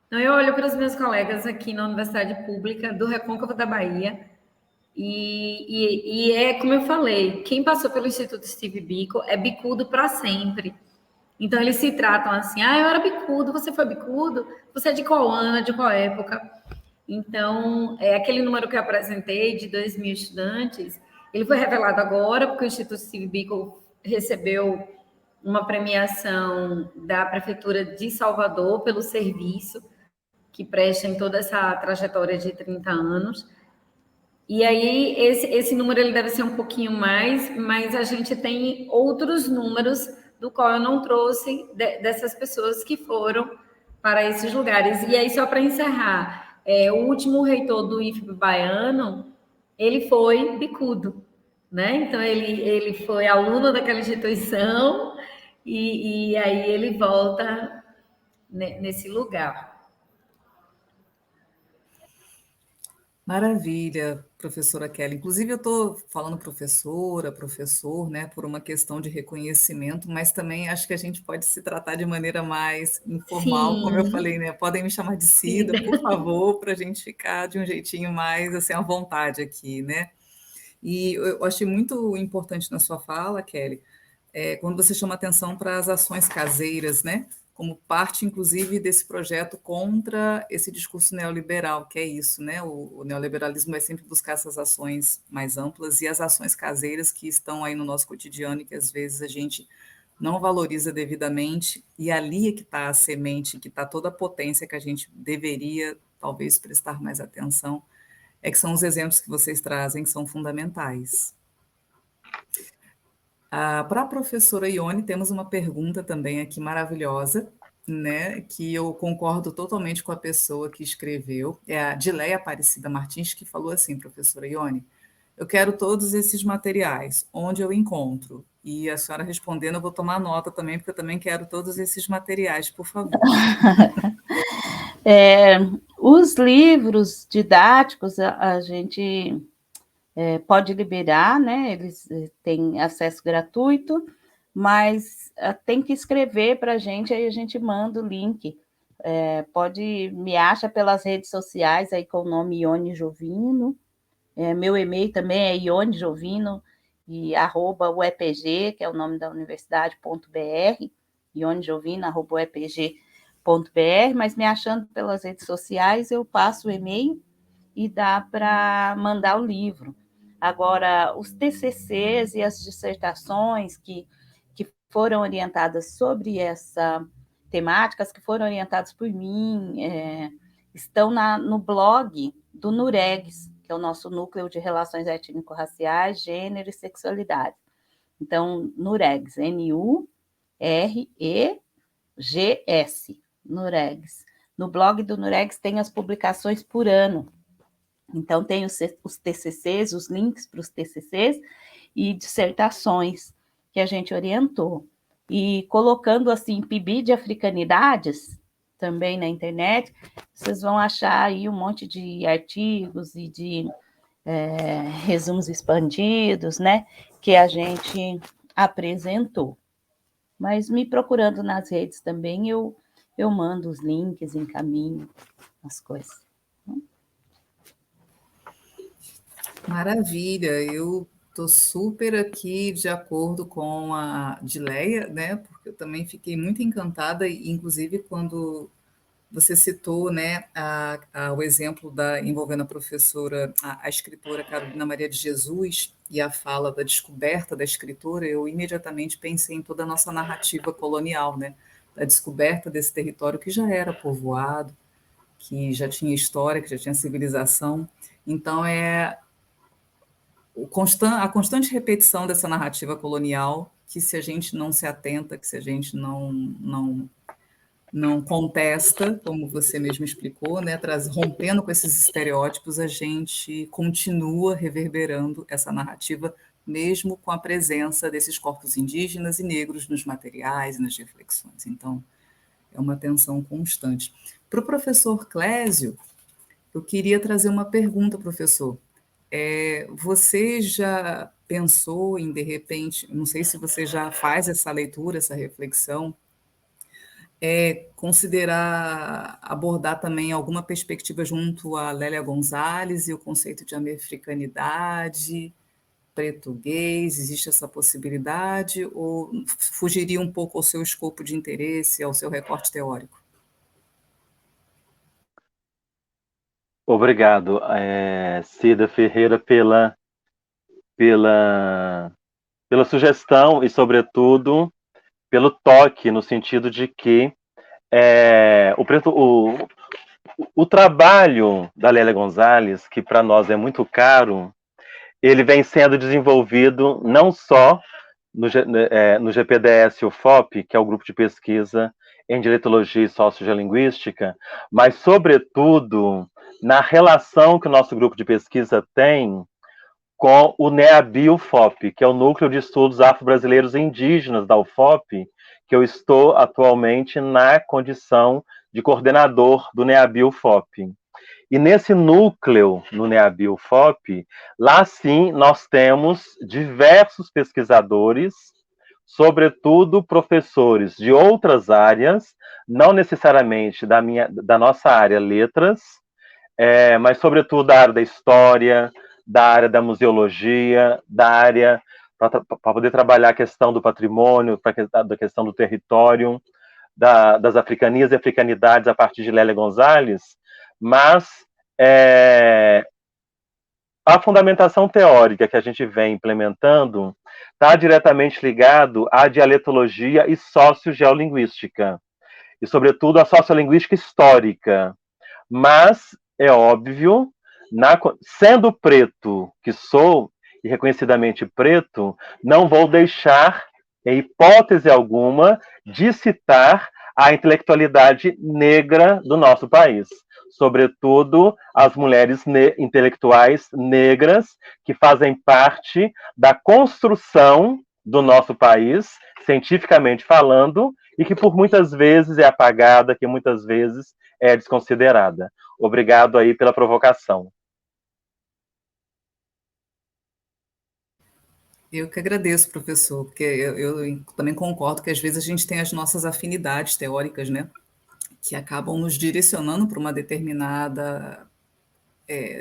Então, eu olho para os meus colegas aqui na Universidade Pública do Recôncavo da Bahia e é como eu falei, quem passou pelo Instituto Steve Biko é bicudo para sempre. Então, eles se tratam assim: eu era bicudo, você foi bicudo? Você é de qual ano, de qual época? Então, aquele número que eu apresentei de 2.000 estudantes, ele foi revelado agora porque o Instituto Steve Biko recebeu uma premiação da Prefeitura de Salvador pelo serviço que presta em toda essa trajetória de 30 anos. E aí, esse número ele deve ser um pouquinho mais, mas a gente tem outros números do qual eu não trouxe dessas pessoas que foram para esses lugares. E aí, só para encerrar, o último reitor do IFB baiano, ele foi bicudo, né? Então, ele foi aluno daquela instituição e aí ele volta nesse lugar. Maravilha, professora Kelly. Inclusive, eu estou falando professora, professor, né, por uma questão de reconhecimento, mas também acho que a gente pode se tratar de maneira mais informal, como eu Sim, falei, né? Podem me chamar de Cida, Cida. por favor, para a gente ficar de um jeitinho mais assim à vontade aqui, né? E eu achei muito importante na sua fala, Kelly, quando você chama atenção para as ações caseiras, né? Como parte, inclusive, desse projeto contra esse discurso neoliberal, que é isso, né? O neoliberalismo vai sempre buscar essas ações mais amplas e as ações caseiras que estão aí no nosso cotidiano e que às vezes a gente não valoriza devidamente, e ali é que está a semente, que está toda a potência que a gente deveria, talvez, prestar mais atenção, é que são os exemplos que vocês trazem que são fundamentais. Para a professora Ione, temos uma pergunta também aqui maravilhosa, né? Que eu concordo totalmente com a pessoa que escreveu, é a Dileia Aparecida Martins, que falou assim, professora Ione, eu quero todos esses materiais, onde eu encontro? E a senhora respondendo, eu vou tomar nota também, porque eu também quero todos esses materiais, por favor. Os livros didáticos a gente pode liberar, né? Eles têm acesso gratuito, mas tem que escrever para a gente, aí a gente manda o link. Me acha pelas redes sociais aí com o nome Ione Jovino. Meu e-mail também é ionejovino e @uepg, que é o nome da universidade.br, ionejovino@uepg.br, mas me achando pelas redes sociais, eu passo o e-mail e dá para mandar o livro. Agora, os TCCs e as dissertações que foram orientadas sobre essa temáticas, que foram orientadas por mim, estão no blog do NUREGS, que é o nosso Núcleo de Relações Étnico-Raciais, Gênero e Sexualidade. Então, NUREGS, NUREGS, NUREGS. No blog do NUREGS tem as publicações por ano. Então, tem os TCCs, os links para os TCCs e dissertações que a gente orientou. E colocando, assim, PIB de africanidades, também na internet, vocês vão achar aí um monte de artigos e de resumos expandidos, né, que a gente apresentou. Mas me procurando nas redes também, eu mando os links, encaminho as coisas. Maravilha, eu estou super aqui de acordo com a Dileia, né? Porque eu também fiquei muito encantada, e inclusive quando você citou, né, o exemplo envolvendo a professora, a escritora Carolina Maria de Jesus e a fala da descoberta da escritora, eu imediatamente pensei em toda a nossa narrativa colonial, né? Da descoberta desse território que já era povoado, que já tinha história, que já tinha civilização. Então, a constante repetição dessa narrativa colonial, que se a gente não se atenta, que se a gente não contesta, como você mesmo explicou, né, rompendo com esses estereótipos, a gente continua reverberando essa narrativa, mesmo com a presença desses corpos indígenas e negros nos materiais e nas reflexões. Então, é uma tensão constante. Para o professor Clésio, eu queria trazer uma pergunta, professor. Você já pensou em, de repente, não sei se você já faz essa leitura, essa reflexão, considerar abordar também alguma perspectiva junto a Lélia Gonzalez e o conceito de americanidade, português, existe essa possibilidade, ou fugiria um pouco ao seu escopo de interesse, ao seu recorte teórico? Obrigado, Cida Ferreira, pela sugestão e, sobretudo, pelo toque, no sentido de que o trabalho da Lélia Gonzalez, que para nós é muito caro, ele vem sendo desenvolvido não só no GPDS UFOP, que é o grupo de pesquisa em dialetologia e sociogeolinguística, mas, sobretudo, na relação que o nosso grupo de pesquisa tem com o NEABI-UFOP, que é o Núcleo de Estudos Afro-Brasileiros e Indígenas da UFOP, que eu estou atualmente na condição de coordenador do NEABI-UFOP. E nesse núcleo, no NEABI-UFOP, lá sim nós temos diversos pesquisadores, sobretudo professores de outras áreas, não necessariamente da nossa área letras, mas sobretudo da área da história, da área da museologia, da área para poder trabalhar a questão do patrimônio, da questão do território, das africanias e africanidades a partir de Lélia Gonzalez, mas a fundamentação teórica que a gente vem implementando está diretamente ligado à dialetologia e sociogeolinguística, e, sobretudo, à sociolinguística histórica. Mas, é óbvio, sendo preto que sou, e reconhecidamente preto, não vou deixar, em hipótese alguma, de citar a intelectualidade negra do nosso país. Sobretudo as mulheres intelectuais negras que fazem parte da construção do nosso país, cientificamente falando, e que por muitas vezes é apagada, que muitas vezes é desconsiderada. Obrigado aí pela provocação. Eu que agradeço, professor, porque eu também concordo que às vezes a gente tem as nossas afinidades teóricas, né, que acabam nos direcionando para uma determinada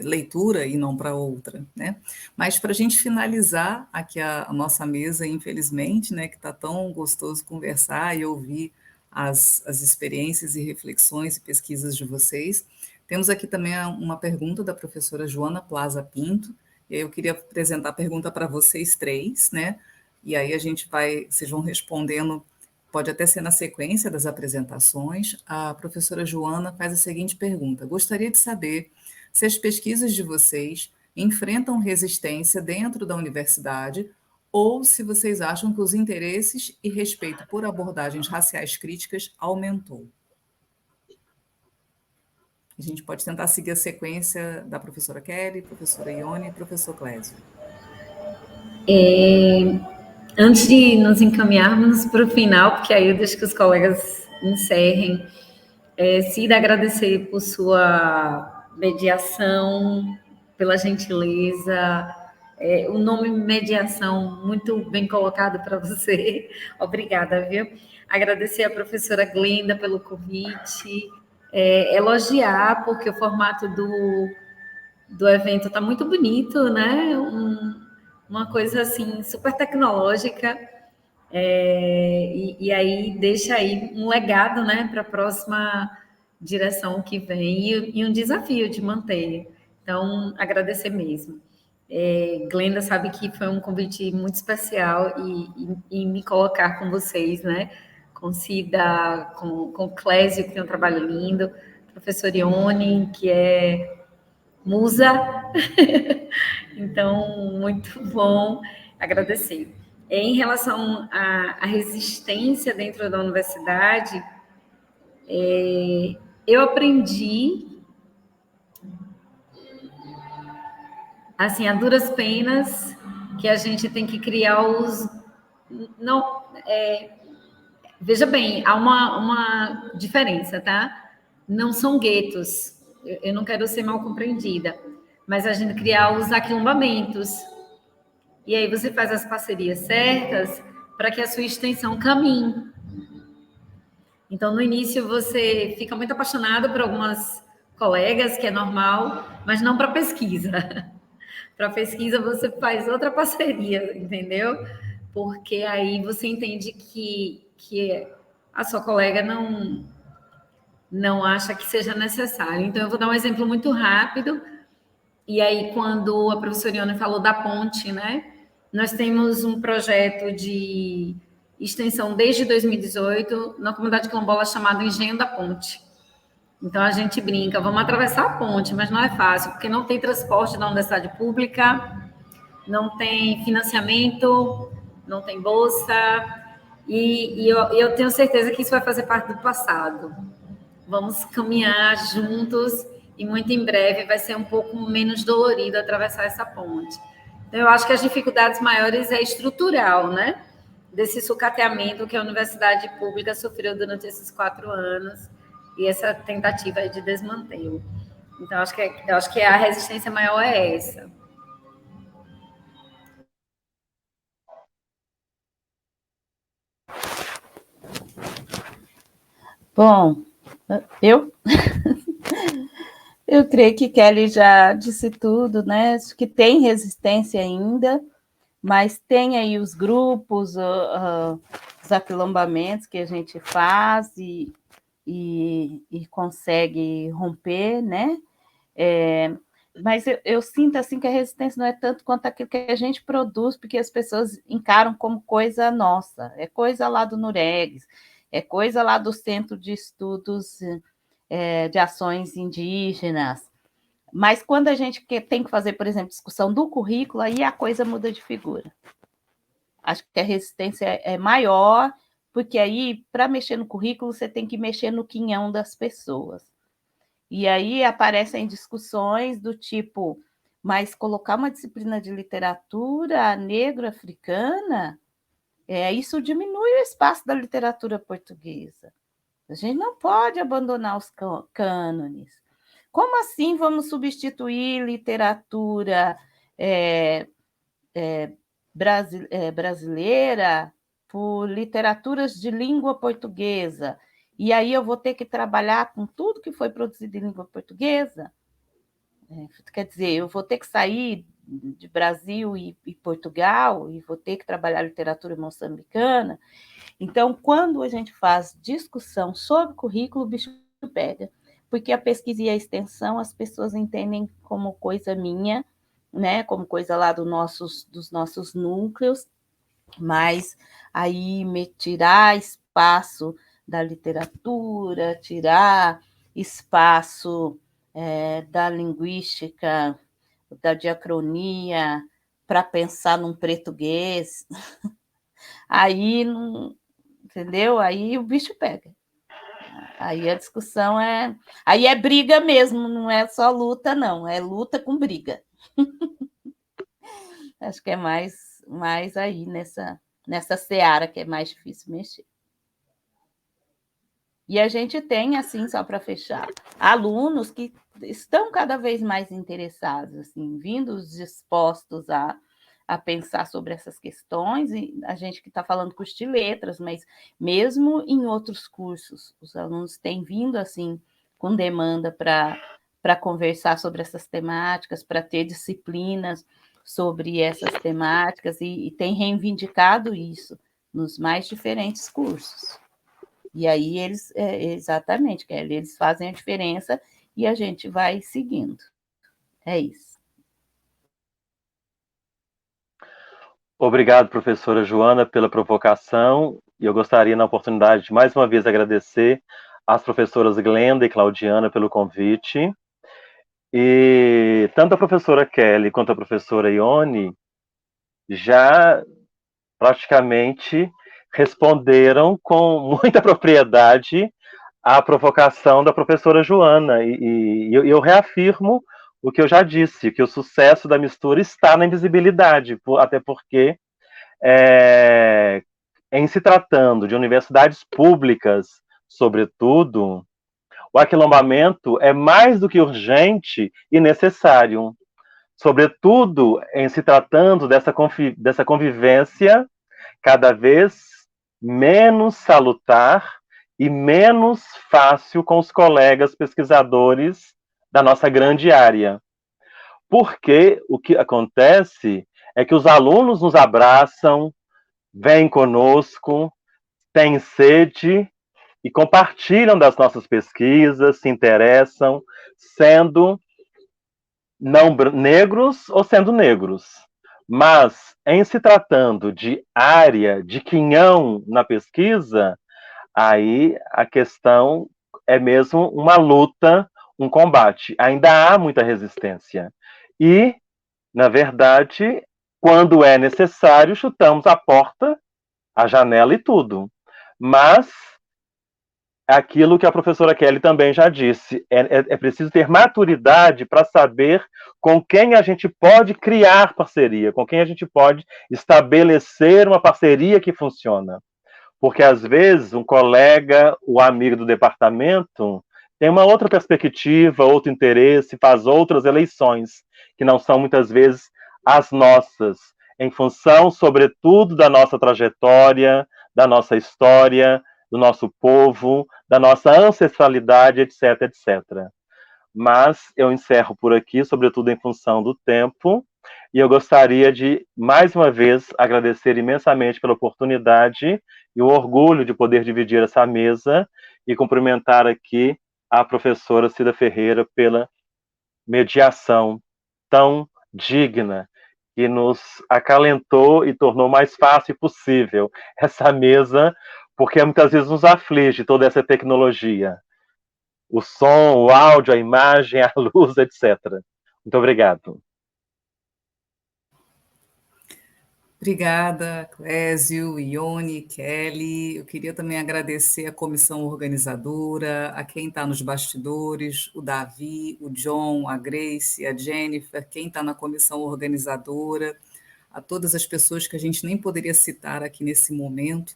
leitura e não para outra, né? Mas para a gente finalizar aqui a nossa mesa, infelizmente, né, que está tão gostoso conversar e ouvir as experiências e reflexões e pesquisas de vocês, temos aqui também uma pergunta da professora Joana Plaza Pinto, e aí eu queria apresentar a pergunta para vocês três, né? E aí vocês vão respondendo, pode até ser na sequência das apresentações. A professora Joana faz a seguinte pergunta: gostaria de saber se as pesquisas de vocês enfrentam resistência dentro da universidade ou se vocês acham que os interesses e respeito por abordagens raciais críticas aumentou. A gente pode tentar seguir a sequência da professora Kelly, professora Ione e professor Clésio. Antes de nos encaminharmos para o final, porque aí eu deixo que os colegas encerrem, Cida, agradecer por sua mediação, pela gentileza, o nome mediação muito bem colocado para você. Obrigada, viu? Agradecer à professora Glenda pelo convite, elogiar, porque o formato do evento está muito bonito, né? Uma coisa assim super tecnológica, e aí deixa aí um legado, né, para a próxima direção que vem e um desafio de manter. Então, agradecer mesmo. Glenda sabe que foi um convite muito especial e me colocar com vocês, né? Com Cida, com Clésio, que tem um trabalho lindo, professor Ione, que é musa. Então, muito bom agradecer. Em relação à resistência dentro da universidade, eu aprendi, assim, a duras penas, que a gente tem que criar veja bem, há uma diferença, tá? Não são guetos, eu não quero ser mal compreendida, mas a gente criar os aquilombamentos. E aí você faz as parcerias certas para que a sua extensão caminhe. Então, no início, você fica muito apaixonado por algumas colegas, que é normal, mas não para pesquisa. Para pesquisa, você faz outra parceria, entendeu? Porque aí você entende que a sua colega não acha que seja necessário. Então, eu vou dar um exemplo muito rápido. E aí, quando a professora Ione falou da ponte, né? Nós temos um projeto de extensão desde 2018 na comunidade quilombola chamada Engenho da Ponte. Então a gente brinca, vamos atravessar a ponte, mas não é fácil, porque não tem transporte da universidade pública, não tem financiamento, não tem bolsa, e eu tenho certeza que isso vai fazer parte do passado. Vamos caminhar juntos e muito em breve vai ser um pouco menos dolorido atravessar essa ponte. Então, eu acho que as dificuldades maiores é estrutural, né? Desse sucateamento que a universidade pública sofreu durante esses 4 anos e essa tentativa de desmantelo. Então, eu acho que a resistência maior é essa. Bom, eu creio que Kelly já disse tudo, né? Acho que tem resistência ainda, mas tem aí os grupos, os aquilombamentos que a gente faz e consegue romper, né? Mas eu sinto assim que a resistência não é tanto quanto aquilo que a gente produz, porque as pessoas encaram como coisa nossa, é coisa lá do Nuregs, é coisa lá do Centro de Estudos de Ações Indígenas. Mas quando a gente tem que fazer, por exemplo, discussão do currículo, aí a coisa muda de figura. Acho que a resistência é maior, porque aí, para mexer no currículo, você tem que mexer no quinhão das pessoas. E aí aparecem discussões do tipo, mas colocar uma disciplina de literatura negro-africana, isso diminui o espaço da literatura portuguesa. A gente não pode abandonar os cânones. Como assim vamos substituir literatura brasileira por literaturas de língua portuguesa? E aí eu vou ter que trabalhar com tudo que foi produzido em língua portuguesa? Quer dizer, eu vou ter que sair de Brasil e Portugal e vou ter que trabalhar literatura moçambicana? Então, quando a gente faz discussão sobre currículo, o bicho pega, porque a pesquisa e a extensão as pessoas entendem como coisa minha, né, como coisa lá dos nossos núcleos, mas aí tirar espaço da literatura, tirar espaço da linguística, da diacronia, para pensar num português, aí não, entendeu? Aí o bicho pega. Aí a discussão aí é briga mesmo, não é só luta, não, é luta com briga. Acho que é mais aí nessa seara que é mais difícil mexer. E a gente tem, assim, só para fechar, alunos que estão cada vez mais interessados, assim, vindos dispostos a pensar sobre essas questões, e a gente que está falando curso de letras, mas mesmo em outros cursos, os alunos têm vindo, assim, com demanda para conversar sobre essas temáticas, para ter disciplinas sobre essas temáticas, e têm reivindicado isso nos mais diferentes cursos. E aí eles, exatamente, Kelly, eles fazem a diferença e a gente vai seguindo. É isso. Obrigado, professora Joana, pela provocação. E eu gostaria, na oportunidade, de mais uma vez agradecer às professoras Glenda e Claudiana pelo convite. E tanto a professora Kelly quanto a professora Ione já praticamente responderam com muita propriedade à provocação da professora Joana. E eu reafirmo o que eu já disse, que o sucesso da mistura está na invisibilidade, até porque, em se tratando de universidades públicas, sobretudo, o aquilombamento é mais do que urgente e necessário, sobretudo em se tratando dessa convivência cada vez menos salutar e menos fácil com os colegas pesquisadores da nossa grande área. Porque o que acontece é que os alunos nos abraçam, vêm conosco, têm sede e compartilham das nossas pesquisas, se interessam, sendo não negros ou sendo negros. Mas, em se tratando de área, de quinhão na pesquisa, aí a questão é mesmo uma luta, um combate. Ainda há muita resistência. E, na verdade, quando é necessário, chutamos a porta, a janela e tudo. Mas aquilo que a professora Kelly também já disse, é preciso ter maturidade para saber com quem a gente pode criar parceria, com quem a gente pode estabelecer uma parceria que funciona. Porque, às vezes, um colega, o amigo do departamento, tem uma outra perspectiva, outro interesse, faz outras eleições, que não são, muitas vezes, as nossas, em função, sobretudo, da nossa trajetória, da nossa história, do nosso povo, da nossa ancestralidade, etc, etc. Mas eu encerro por aqui, sobretudo em função do tempo, e eu gostaria de, mais uma vez, agradecer imensamente pela oportunidade e o orgulho de poder dividir essa mesa e cumprimentar aqui a professora Cida Ferreira pela mediação tão digna que nos acalentou e tornou mais fácil possível essa mesa, porque muitas vezes nos aflige toda essa tecnologia. O som, o áudio, a imagem, a luz, etc. Muito obrigado. Obrigada, Clésio, Ione, Kelly. Eu queria também agradecer a comissão organizadora, a quem está nos bastidores, o Davi, o John, a Grace, a Jennifer, quem está na comissão organizadora, a todas as pessoas que a gente nem poderia citar aqui nesse momento,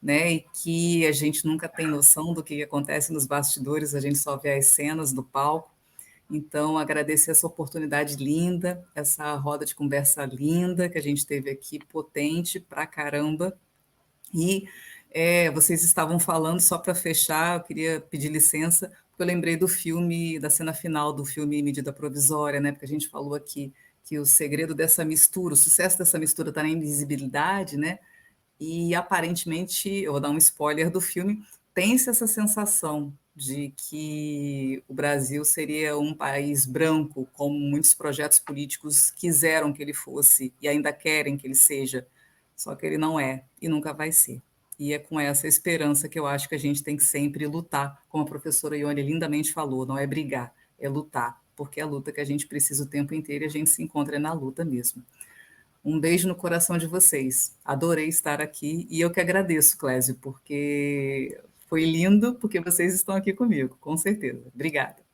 né? E que a gente nunca tem noção do que acontece nos bastidores, a gente só vê as cenas do palco. Então, agradecer essa oportunidade linda, essa roda de conversa linda que a gente teve aqui, potente pra caramba. E vocês estavam falando, só para fechar, eu queria pedir licença, porque eu lembrei do filme, da cena final do filme Medida Provisória, né? Porque a gente falou aqui que o segredo dessa mistura, o sucesso dessa mistura está na invisibilidade, né? E aparentemente, eu vou dar um spoiler do filme, tem-se essa sensação de que o Brasil seria um país branco, como muitos projetos políticos quiseram que ele fosse e ainda querem que ele seja, só que ele não é e nunca vai ser. E é com essa esperança que eu acho que a gente tem que sempre lutar, como a professora Ione lindamente falou, não é brigar, é lutar, porque é a luta que a gente precisa o tempo inteiro e a gente se encontra na luta mesmo. Um beijo no coração de vocês. Adorei estar aqui e eu que agradeço, Clésio, porque foi lindo, porque vocês estão aqui comigo, com certeza. Obrigada.